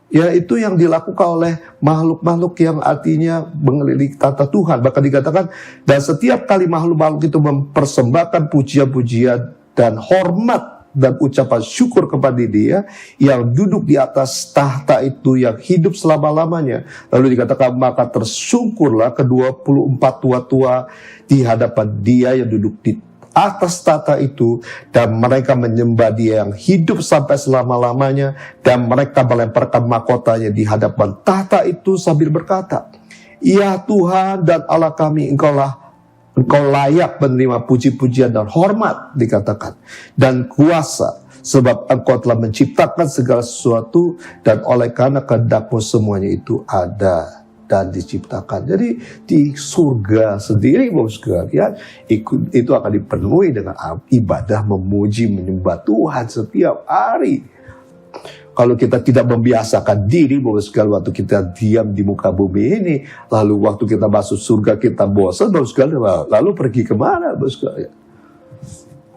Ya, itu yang dilakukan oleh makhluk-makhluk yang artinya mengelilingi tata Tuhan. Bahkan dikatakan, dan setiap kali makhluk-makhluk itu mempersembahkan pujian-pujian dan hormat dan ucapan syukur kepada Dia yang duduk di atas tahta itu, yang hidup selama-lamanya. Lalu dikatakan, maka tersungkurlah ke-24 tua-tua di hadapan Dia yang duduk di atas tahta itu, dan mereka menyembah Dia yang hidup sampai selama-lamanya, dan mereka melemparkan mahkotanya di hadapan tahta itu sambil berkata, ya Tuhan dan Allah kami, Engkau layak menerima puji-pujian dan hormat, dikatakan, dan kuasa, sebab Engkau telah menciptakan segala sesuatu, dan oleh karena kehendak-Mu semuanya itu ada dan diciptakan. Jadi di surga sendiri, Bapak sekalian, itu akan dipenuhi dengan ibadah memuji menyembah Tuhan setiap hari. Kalau kita tidak membiasakan diri, Bapak sekalian, waktu kita diam di muka bumi ini, lalu waktu kita masuk surga kita bosan, Bapak sekalian, lalu pergi kemana, Bapak sekalian?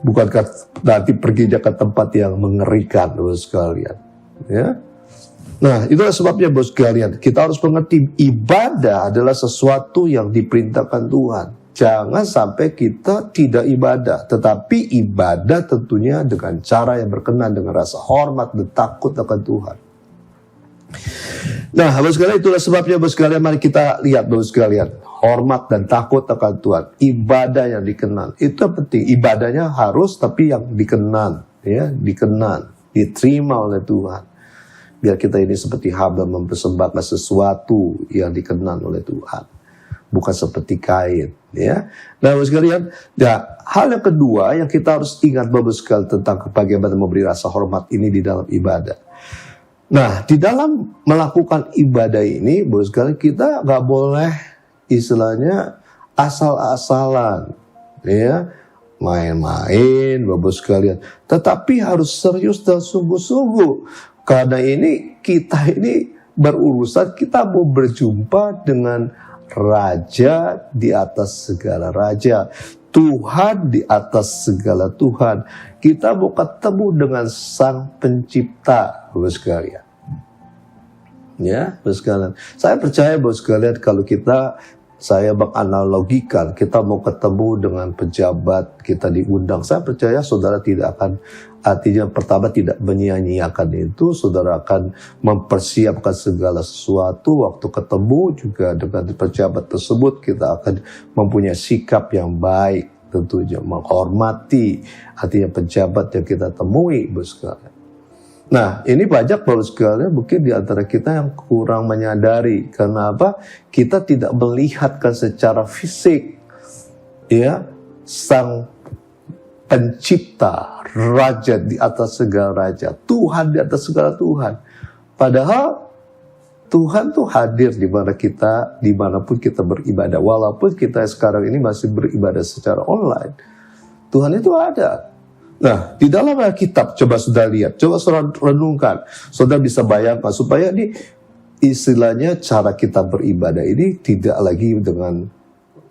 Bukankah nanti perginya ke tempat yang mengerikan, Bapak sekalian? Ya. Nah, itulah sebabnya, Bapak sekalian, kita harus mengerti ibadah adalah sesuatu yang diperintahkan Tuhan. Jangan sampai kita tidak ibadah, tetapi ibadah tentunya dengan cara yang berkenan, dengan rasa hormat dan takut akan Tuhan. Nah, Bapak sekalian, itulah sebabnya, Bapak sekalian, mari kita lihat, Bapak sekalian, hormat dan takut akan Tuhan, ibadah yang dikenal, itu penting. Ibadahnya harus, tapi yang dikenal, ya, dikenal, diterima oleh Tuhan. Biar kita ini seperti hamba mempersembahkan sesuatu yang dikenal oleh Tuhan, bukan seperti kain, ya. Nah, Bapak sekalian, ya, hal yang kedua yang kita harus ingat, Bapak sekalian, tentang bagaimana memberi rasa hormat ini di dalam ibadah. Nah, di dalam melakukan ibadah ini, Bapak sekalian, kita nggak boleh istilahnya asal-asalan, ya, main-main, Bapak sekalian. Tetapi harus serius dan sungguh-sungguh. Karena ini kita ini berurusan, kita mau berjumpa dengan Raja di atas segala raja, Tuhan di atas segala Tuhan. Kita mau ketemu dengan Sang Pencipta, Bapak sekalian. Ya, Bapak sekalian. Saya percaya, Bapak sekalian, kalau kita saya menganalogikan, kita mau ketemu dengan pejabat, kita diundang. Saya percaya saudara tidak akan, artinya pertama tidak menyia-nyiakan itu, saudara akan mempersiapkan segala sesuatu. Waktu ketemu juga dengan pejabat tersebut, kita akan mempunyai sikap yang baik, tentunya menghormati, artinya pejabat yang kita temui, Bapak sekalian. Nah, ini banyak Bapak sekalian mungkin di antara kita yang kurang menyadari. Karena apa? Kita tidak melihatkan secara fisik, ya, sang pencipta, raja di atas segala raja, Tuhan di atas segala Tuhan. Padahal Tuhan tuh hadir di mana kita, dimanapun kita beribadah. Walaupun kita sekarang ini masih beribadah secara online, Tuhan itu ada. Nah, di dalam Alkitab, coba saudara lihat, coba saudara renungkan, saudara bisa bayangkan, supaya ini istilahnya cara kita beribadah ini tidak lagi dengan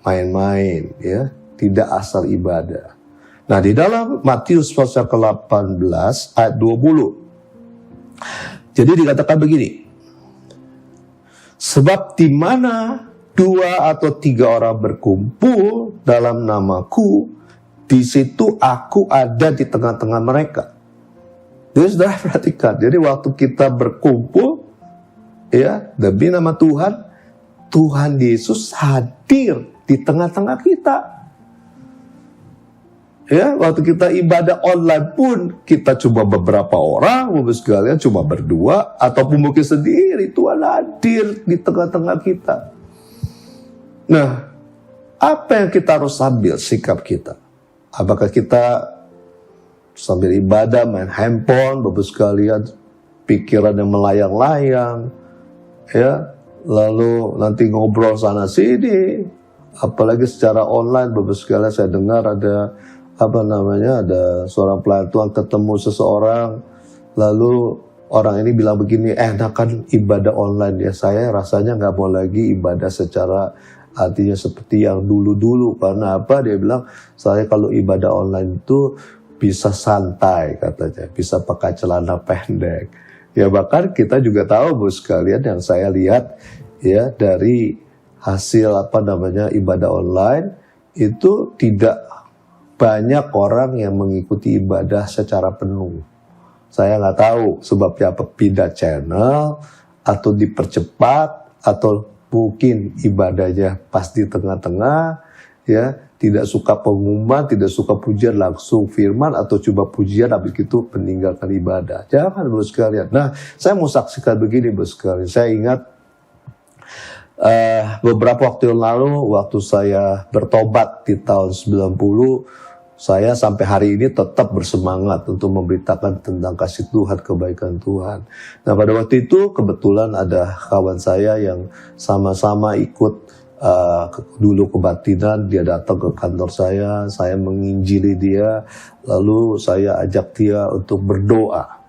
main-main, ya, tidak asal ibadah. Nah, di dalam Matius pasal ke-18 ayat 20, jadi dikatakan begini, sebab di mana 2 atau 3 orang berkumpul dalam namaku, di situ aku ada di tengah-tengah mereka. Jadi saudara perhatikan, jadi waktu kita berkumpul, ya, demi nama Tuhan, Tuhan Yesus hadir di tengah-tengah kita. Ya, waktu kita ibadah online pun, kita cuma beberapa orang, Bapak sekalian cuma berdua, ataupun mungkin sendiri, Tuhan hadir di tengah-tengah kita. Nah, apa yang kita harus ambil sikap kita? Apakah kita sambil ibadah main handphone, Bapak sekalian, pikiran yang melayang-layang, ya, lalu nanti ngobrol sana sini, apalagi secara online, Bapak sekalian, saya dengar ada ada seorang pelayan Tuhan ketemu seseorang, lalu orang ini bilang begini, kan ibadah online ya, saya rasanya nggak mau lagi ibadah secara artinya seperti yang dulu-dulu. Karena apa? Dia bilang, saya kalau ibadah online itu bisa santai katanya, bisa pakai celana pendek. Ya bahkan kita juga tahu Bapak sekalian, yang saya lihat ya dari hasil ibadah online itu tidak banyak orang yang mengikuti ibadah secara penuh. Saya nggak tahu sebabnya apa, pindah channel atau dipercepat, atau mungkin ibadahnya pas di tengah-tengah, ya, tidak suka pengumuman, tidak suka pujian, langsung firman, atau coba pujian habis itu meninggalkan ibadah. Jangan Bapak sekalian. Nah, saya mau saksikan begini Bapak sekalian. Saya ingat beberapa waktu yang lalu, waktu saya bertobat di tahun 90, saya sampai hari ini tetap bersemangat untuk memberitakan tentang kasih Tuhan, kebaikan Tuhan. Nah, pada waktu itu kebetulan ada kawan saya yang sama-sama ikut dulu kebatinan. Dia datang ke kantor saya menginjili dia, lalu saya ajak dia untuk berdoa,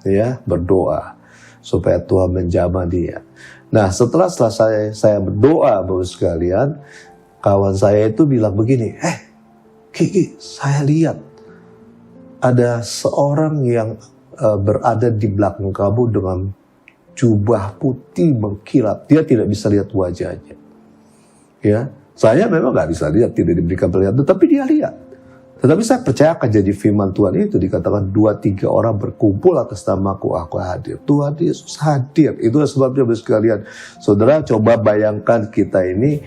ya, berdoa supaya Tuhan menjamah dia. Nah, setelah selesai saya berdoa, Bapak sekalian, kawan saya itu bilang begini, Kiki, saya lihat ada seorang yang berada di belakang kamu dengan jubah putih mengkilap. Dia tidak bisa lihat wajahnya. Ya, saya memang nggak bisa lihat, tidak diberikan penglihatan, tapi dia lihat. Tetapi saya percaya akan jadi firman Tuhan itu, dikatakan 2-3 orang berkumpul atas namaku, aku hadir. Tuhan Yesus hadir. Itulah sebabnya Bapak sekalian, saudara coba bayangkan kita ini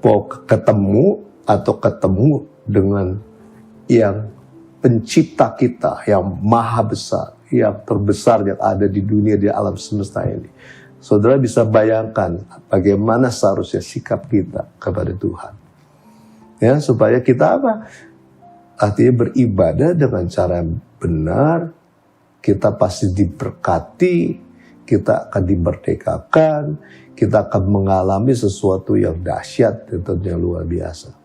mau ketemu dengan yang pencipta kita, yang maha besar, yang terbesar yang ada di dunia, di alam semesta ini. Saudara bisa bayangkan bagaimana seharusnya sikap kita kepada Tuhan. Ya, supaya kita apa? Artinya beribadah dengan cara yang benar, kita pasti diberkati, kita akan dimerdekakan, kita akan mengalami sesuatu yang dahsyat, yang luar biasa.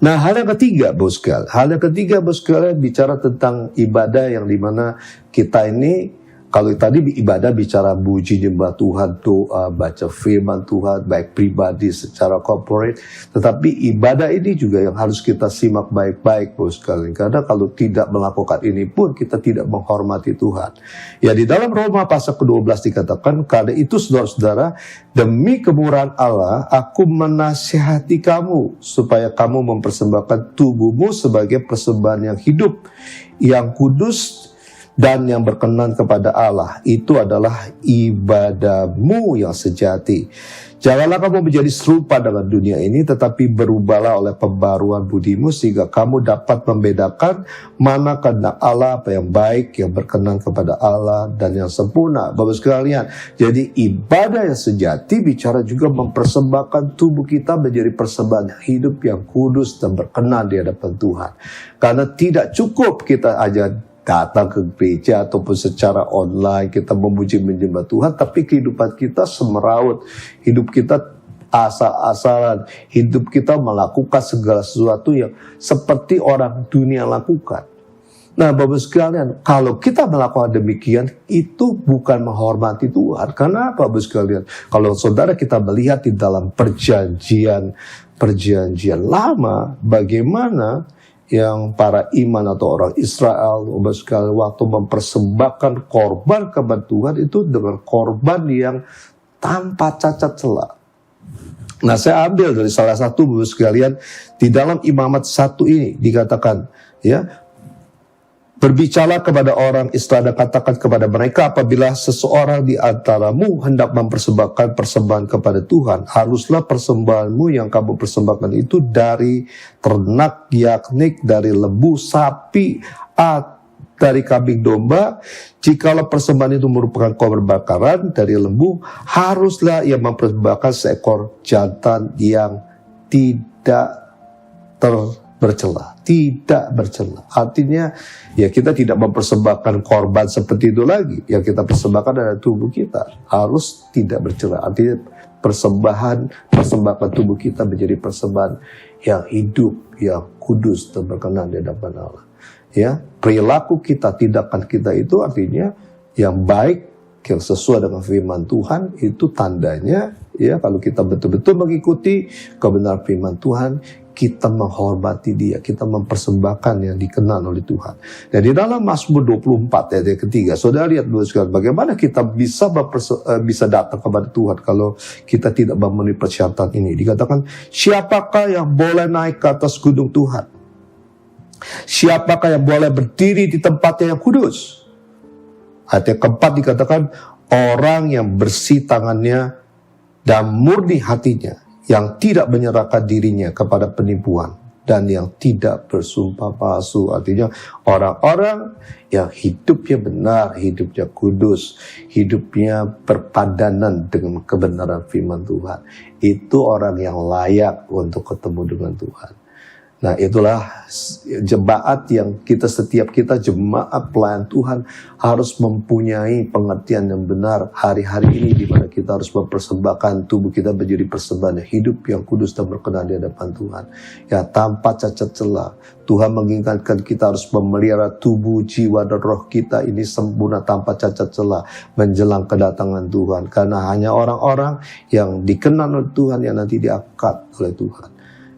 Nah, hal yang ketiga, Bapak sekalian, bicara tentang ibadah yang dimana kita ini Kalau tadi ibadah bicara puji nyembah Tuhan, doa, baca firman Tuhan, baik pribadi secara corporate. Tetapi ibadah ini juga yang harus kita simak baik-baik, bos sekalian. Karena kalau tidak melakukan ini pun kita tidak menghormati Tuhan. Ya, di dalam Roma pasal ke-12 dikatakan, karena itu saudara-saudara, demi kemurahan Allah, aku menasihati kamu supaya kamu mempersembahkan tubuhmu sebagai persembahan yang hidup, yang kudus, dan yang berkenan kepada Allah. Itu adalah ibadahmu yang sejati. Janganlah kamu menjadi serupa dengan dunia ini, tetapi berubahlah oleh pembaruan budimu, sehingga kamu dapat membedakan mana kehendak Allah, apa yang baik, yang berkenan kepada Allah, dan yang sempurna. Bapak sekalian, jadi ibadah yang sejati bicara juga mempersembahkan tubuh kita menjadi persembahan hidup yang kudus dan berkenan di hadapan Tuhan. Karena tidak cukup kita aja datang ke gereja ataupun secara online kita memuji menyembah Tuhan, tapi kehidupan kita semeraut, hidup kita asal-asalan, hidup kita melakukan segala sesuatu yang seperti orang dunia lakukan. Nah, Bapak sekalian, kalau kita melakukan demikian, itu bukan menghormati Tuhan. Kenapa, Bapak sekalian? Kalau saudara kita melihat di dalam perjanjian lama, bagaimana yang para iman atau orang Israel waktu mempersembahkan korban kepada Tuhan itu dengan korban yang tanpa cacat celah. Nah, saya ambil dari salah satu, Bapak sekalian, di dalam Imamat 1 ini dikatakan, ya, berbicara kepada orang Israel dan katakan kepada mereka, apabila seseorang di antaramu hendak mempersembahkan persembahan kepada Tuhan, haruslah persembahanmu yang kamu persembahkan itu dari ternak, yakni dari lembu, sapi, dari kambing domba. Jikalau persembahan itu merupakan korban bakaran dari lembu, haruslah ia mempersembahkan seekor jantan yang tidak bercela, tidak bercela. Artinya, ya kita tidak mempersembahkan korban seperti itu lagi. Yang kita persembahkan adalah tubuh kita, harus tidak bercela. Artinya persembahan tubuh kita menjadi persembahan yang hidup, yang kudus dan berkenan di hadapan Allah. Ya, perilaku kita, tindakan kita itu artinya yang baik, yang sesuai dengan firman Tuhan, itu tandanya, ya, kalau kita betul-betul mengikuti kebenaran firman Tuhan, kita menghormati Dia, kita mempersembahkan yang dikenal oleh Tuhan. Dan di dalam Mazmur 24 ayat yang ketiga, saudara lihat dulu sekali, bagaimana kita bisa datang kepada Tuhan kalau kita tidak memenuhi persyaratan ini. Dikatakan, siapakah yang boleh naik ke atas gunung Tuhan? Siapakah yang boleh berdiri di tempatnya yang kudus? Ayat yang keempat dikatakan, orang yang bersih tangannya dan murni hatinya, yang tidak menyerahkan dirinya kepada penipuan, dan yang tidak bersumpah palsu. Artinya orang-orang yang hidupnya benar, hidupnya kudus, hidupnya berpadanan dengan kebenaran firman Tuhan, itu orang yang layak untuk ketemu dengan Tuhan. Nah, itulah jemaat yang setiap kita jemaat pelayan Tuhan harus mempunyai pengertian yang benar hari-hari ini, di mana kita harus mempersembahkan tubuh kita menjadi persembahan hidup yang kudus dan berkenan di hadapan Tuhan. Ya, tanpa cacat celah. Tuhan mengingatkan kita harus memelihara tubuh, jiwa, dan roh kita ini sempurna tanpa cacat celah menjelang kedatangan Tuhan. Karena hanya orang-orang yang dikenal oleh Tuhan yang nanti diangkat oleh Tuhan.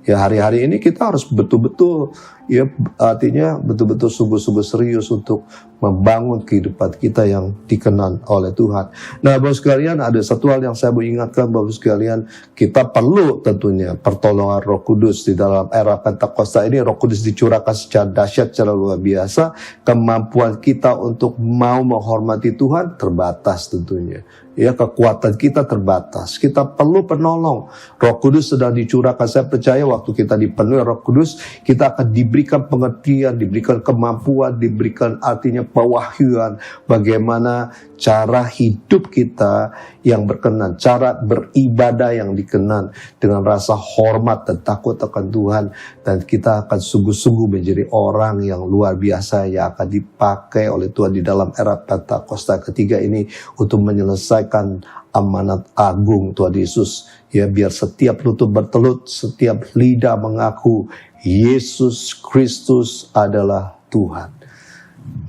Ya, hari-hari ini kita harus betul-betul, ya, artinya betul-betul sungguh-sungguh serius untuk membangun kehidupan kita yang dikenal oleh Tuhan. Nah, Bapak sekalian, ada satu hal yang saya mau ingatkan, Bapak sekalian, kita perlu tentunya pertolongan Roh Kudus. Di dalam era Pentakosta ini, Roh Kudus dicurahkan secara dahsyat, secara luar biasa. Kemampuan kita untuk mau menghormati Tuhan terbatas tentunya. Ya, kekuatan kita terbatas. Kita perlu penolong. Roh Kudus sedang dicurahkan. Saya percaya waktu kita dipenuhi Roh Kudus, kita akan diberikan pengertian, diberikan kemampuan, diberikan artinya pewahyuan bagaimana cara hidup kita yang berkenan, cara beribadah yang dikenan dengan rasa hormat dan takut akan Tuhan, dan kita akan sungguh-sungguh menjadi orang yang luar biasa yang akan dipakai oleh Tuhan di dalam era Pentakosta ketiga ini untuk menyelesaikan amanat agung Tuhan Yesus. Ya, biar setiap lutut bertelut, setiap lidah mengaku Yesus Kristus adalah Tuhan.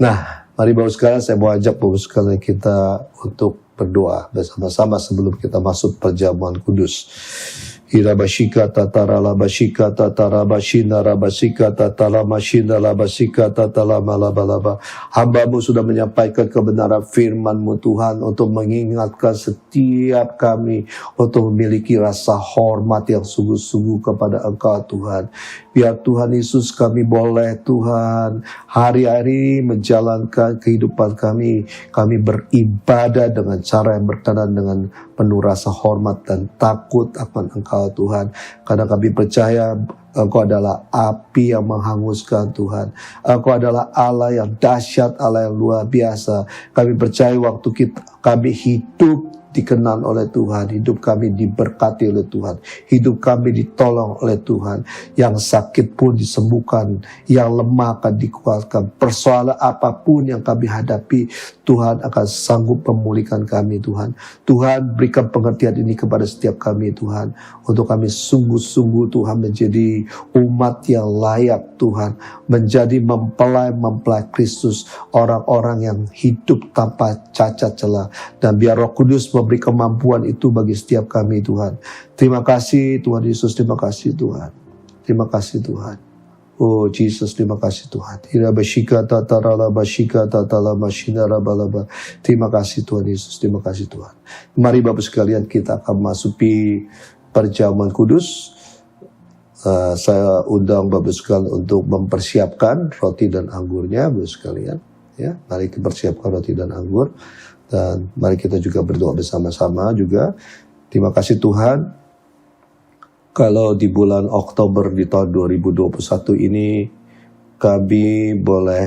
Nah, Mari Bapak sekalian, saya mau ajak Bapak sekalian kita untuk berdoa bersama-sama sebelum kita masuk perjamuan kudus. Irabashika tatara labashika tatara bashina rabashika tatala mashina labashika tatala malabalaba. Hamba-Mu sudah menyampaikan kebenaran firman-Mu Tuhan, untuk mengingatkan setiap kami untuk memiliki rasa hormat yang sungguh-sungguh kepada Engkau Tuhan. Biar Tuhan Yesus kami boleh Tuhan hari-hari menjalankan kehidupan kami beribadah dengan cara yang berkenan dengan penuh rasa hormat dan takut akan Engkau Tuhan. Karena kami percaya Engkau adalah api yang menghanguskan Tuhan. Engkau adalah Allah yang dahsyat, Allah yang luar biasa. Kami percaya waktu kami hidup dikenan oleh Tuhan, hidup kami diberkati oleh Tuhan, hidup kami ditolong oleh Tuhan. Yang sakit pun disembuhkan, yang lemah akan dikuatkan. Persoalan apapun yang kami hadapi, Tuhan akan sanggup memulihkan kami Tuhan. Tuhan berikan pengertian ini kepada setiap kami Tuhan, untuk kami sungguh-sungguh Tuhan menjadi umat yang layak Tuhan, menjadi mempelai Kristus, orang-orang yang hidup tanpa cacat celah. Dan biar Roh Kudus memberi kemampuan itu bagi setiap kami Tuhan. Terima kasih Tuhan Yesus, terima kasih Tuhan. Terima kasih Tuhan. Oh Jesus, terima kasih Tuhan. Terima kasih Tuhan Yesus, terima kasih Tuhan. Mari Bapak sekalian, kita akan masuki perjamuan kudus. Saya undang Bapak sekalian untuk mempersiapkan roti dan anggurnya, Bapak sekalian. Ya, mari kita persiapkan roti dan anggur. Dan mari kita juga berdoa bersama-sama juga. Terima kasih Tuhan, kalau di bulan Oktober di tahun 2021 ini kami boleh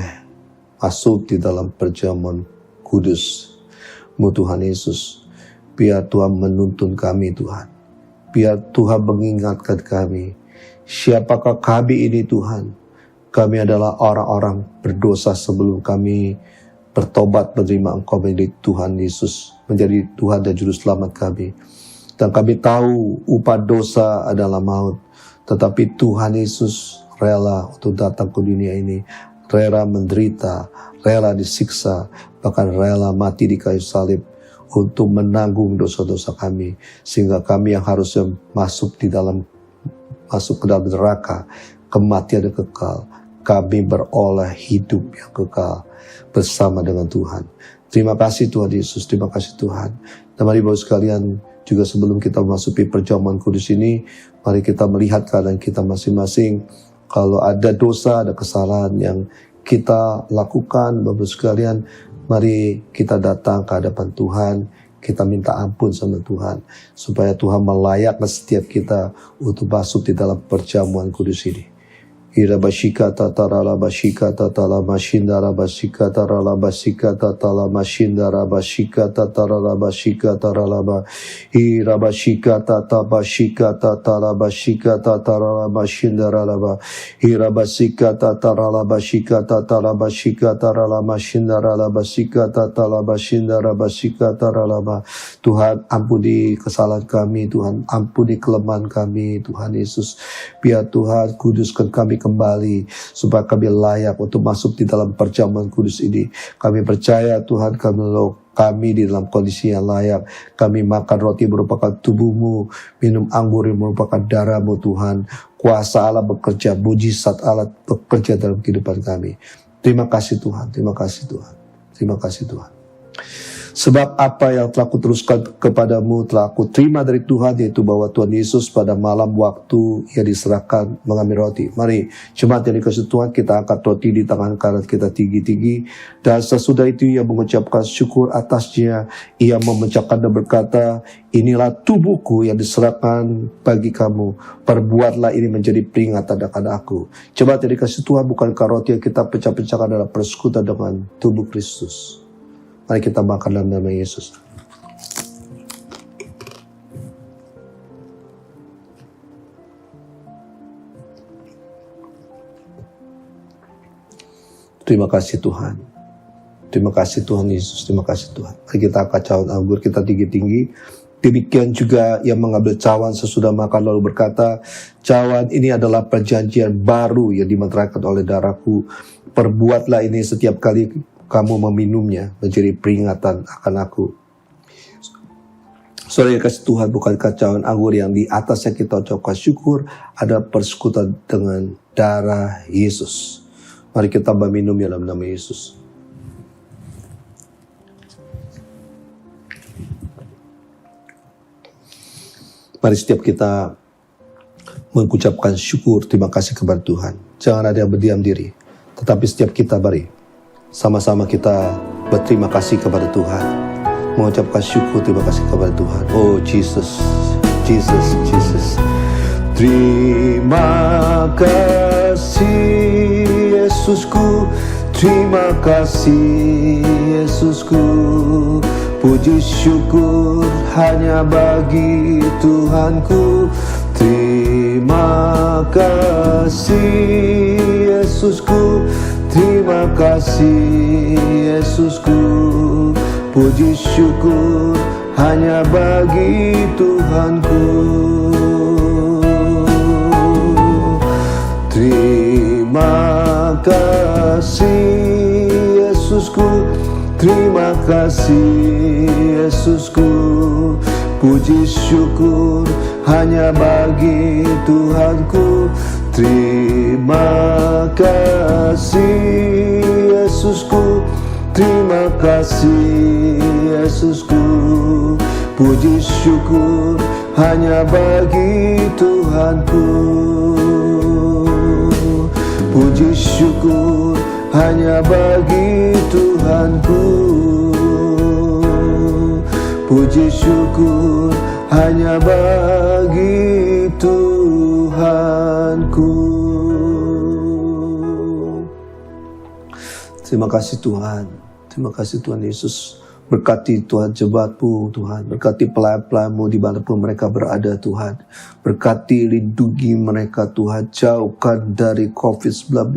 masuk di dalam perjamuan kudus. Tuhan Yesus, biar Tuhan menuntun kami Tuhan. Biar Tuhan mengingatkan kami, siapakah kami ini Tuhan. Kami adalah orang-orang berdosa sebelum kami bertobat menerima Engkau menjadi Tuhan Yesus, menjadi Tuhan dan Juru Selamat kami. Dan kami tahu upah dosa adalah maut, tetapi Tuhan Yesus rela untuk datang ke dunia ini, rela menderita, rela disiksa, bahkan rela mati di kayu salib untuk menanggung dosa-dosa kami, sehingga kami yang harusnya masuk ke dalam neraka, kematian yang kekal, kami beroleh hidup yang kekal bersama dengan Tuhan. Terima kasih Tuhan Yesus, terima kasih Tuhan. Dan mari Bapak sekalian, juga sebelum kita memasuki perjamuan kudus ini, mari kita melihat keadaan kita masing-masing. Kalau ada dosa, ada kesalahan yang kita lakukan, Bapak sekalian, mari kita datang ke hadapan Tuhan. Kita minta ampun sama Tuhan, supaya Tuhan melayakkan setiap kita untuk masuk di dalam perjamuan kudus ini. Irabashika tatara bashika tatala mashinda rabashika tarala bashika tatala mashinda rabashika tatara bashika taralaba irabashika tatabashika tatala bashika tatara mashinda ralaba irabashika tatara bashika tatala bashika tarala mashinda ralabashika tatala bashinda rabashika taralaba. Tuhan, ampuni kesalahan kami Tuhan, ampuni kelemahan kami Tuhan Yesus. Biar Tuhan kuduskan kami kembali, supaya kami layak untuk masuk di dalam perjamuan kudus ini. Kami percaya Tuhan, kami di dalam kondisi yang layak. Kami makan roti merupakan tubuh-Mu, minum anggur yang merupakan darah-Mu Tuhan. Kuasa Allah bekerja, mujizat Allah bekerja dalam kehidupan kami. Terima kasih Tuhan, terima kasih Tuhan, terima kasih Tuhan. Sebab apa yang telah kuteruskan kepadamu telah aku terima dari Tuhan, yaitu bahwa Tuhan Yesus pada malam waktu ia diserahkan mengambil roti. Mari jemaat yang dikasihi Tuhan, kita angkat roti di tangan kanan kita tinggi-tinggi, dan sesudah itu ia mengucapkan syukur atasnya. Ia memecahkan dan berkata, inilah tubuhku yang diserahkan bagi kamu, perbuatlah ini menjadi peringatan akan aku. Jemaat yang dikasihi Tuhan, bukankah roti yang kita pecah-pecahkan adalah persekutuan dengan tubuh Kristus? Mari kita makan dalam nama Yesus. Terima kasih Tuhan. Terima kasih Tuhan Yesus. Terima kasih Tuhan. Mari kita angkat cawan anggur kita tinggi-tinggi. Demikian juga yang mengambil cawan sesudah makan lalu berkata, cawan ini adalah perjanjian baru yang dimeteraikan oleh darahku. Perbuatlah ini setiap kali kamu meminumnya menjadi peringatan akan aku. Saudara yang kasih Tuhan, bukan kacauan anggur yang di atasnya kita ucapkan syukur, ada persekutuan dengan darah Yesus. Mari kita meminum dalam nama Yesus. Mari setiap kita mengucapkan syukur, terima kasih kepada Tuhan. Jangan ada yang berdiam diri, tetapi setiap kita mari sama-sama kita berterima kasih kepada Tuhan. Mengucapkan syukur, terima kasih kepada Tuhan. Oh Jesus, Jesus, Jesus. Terima kasih Yesusku, terima kasih Yesusku. Puji syukur hanya bagi Tuhanku. Terima kasih Yesusku, terima kasih Yesusku. Puji syukur hanya bagi Tuhanku. Terima kasih Yesusku, terima kasih Yesusku. Puji syukur hanya bagi Tuhanku. Terima kasih Yesusku, terima kasih Yesusku. Puji syukur hanya bagi Tuhanku. Puji syukur hanya bagi Tuhanku. Puji syukur hanya bagi Tuhanku. Terima kasih Tuhan. Terima kasih Tuhan Yesus. Berkati Tuhan jemaat-Mu Tuhan. Berkati pelayan-pelayan-Mu dimanapun mereka berada Tuhan. Berkati lindungi mereka Tuhan. Jauhkan dari COVID-19.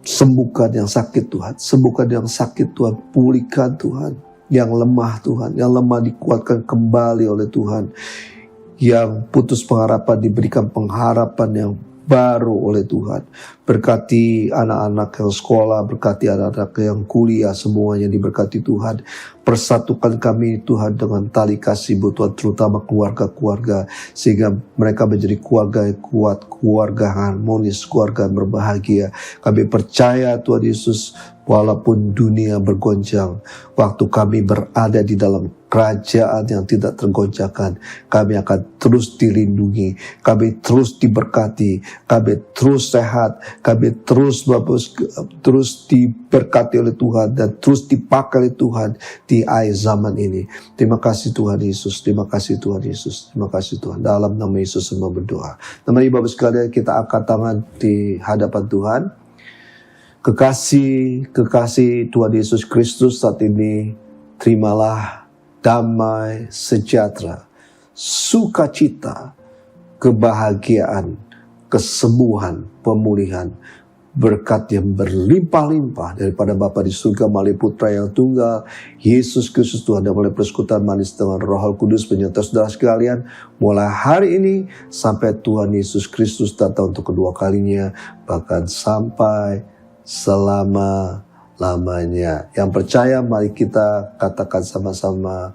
Sembuhkan yang sakit Tuhan. Sembuhkan yang sakit Tuhan. Pulihkan Tuhan. Yang lemah Tuhan. Yang lemah dikuatkan kembali oleh Tuhan. Yang putus pengharapan diberikan pengharapan yang baru oleh Tuhan. Berkati anak-anak yang sekolah, berkati anak-anak yang kuliah, semuanya diberkati Tuhan. Persatukan kami Tuhan dengan tali kasih-Mu Tuhan, terutama keluarga-keluarga, sehingga mereka menjadi keluarga yang kuat, keluarga harmonis, keluarga yang berbahagia. Kami percaya Tuhan Yesus, walaupun dunia bergoncang, waktu kami berada di dalam kerajaan yang tidak tergoncangkan, kami akan terus dilindungi, kami terus diberkati, kami terus sehat, kami terus diberkati oleh Tuhan dan terus dipakai oleh Tuhan di akhir zaman ini. Terima kasih Tuhan Yesus, terima kasih Tuhan Yesus, terima kasih Tuhan. Dalam nama Yesus semua berdoa. Teman-teman Bapak sekalian, kita angkat tangan di hadapan Tuhan. Kekasih Tuhan Yesus Kristus saat ini, terimalah damai, sejahtera, sukacita, kebahagiaan, kesembuhan, pemulihan, berkat yang berlimpah-limpah daripada Bapa di surga melalui Putra yang tunggal, Yesus Kristus Tuhan, dan melalui persekutuan manis dengan Roh Kudus menyertai saudara sekalian, mulai hari ini sampai Tuhan Yesus Kristus datang untuk kedua kalinya, bahkan sampai selama-lamanya. Yang percaya, mari kita katakan sama-sama,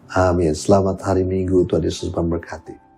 amin. Selamat hari Minggu, Tuhan Yesus memberkati.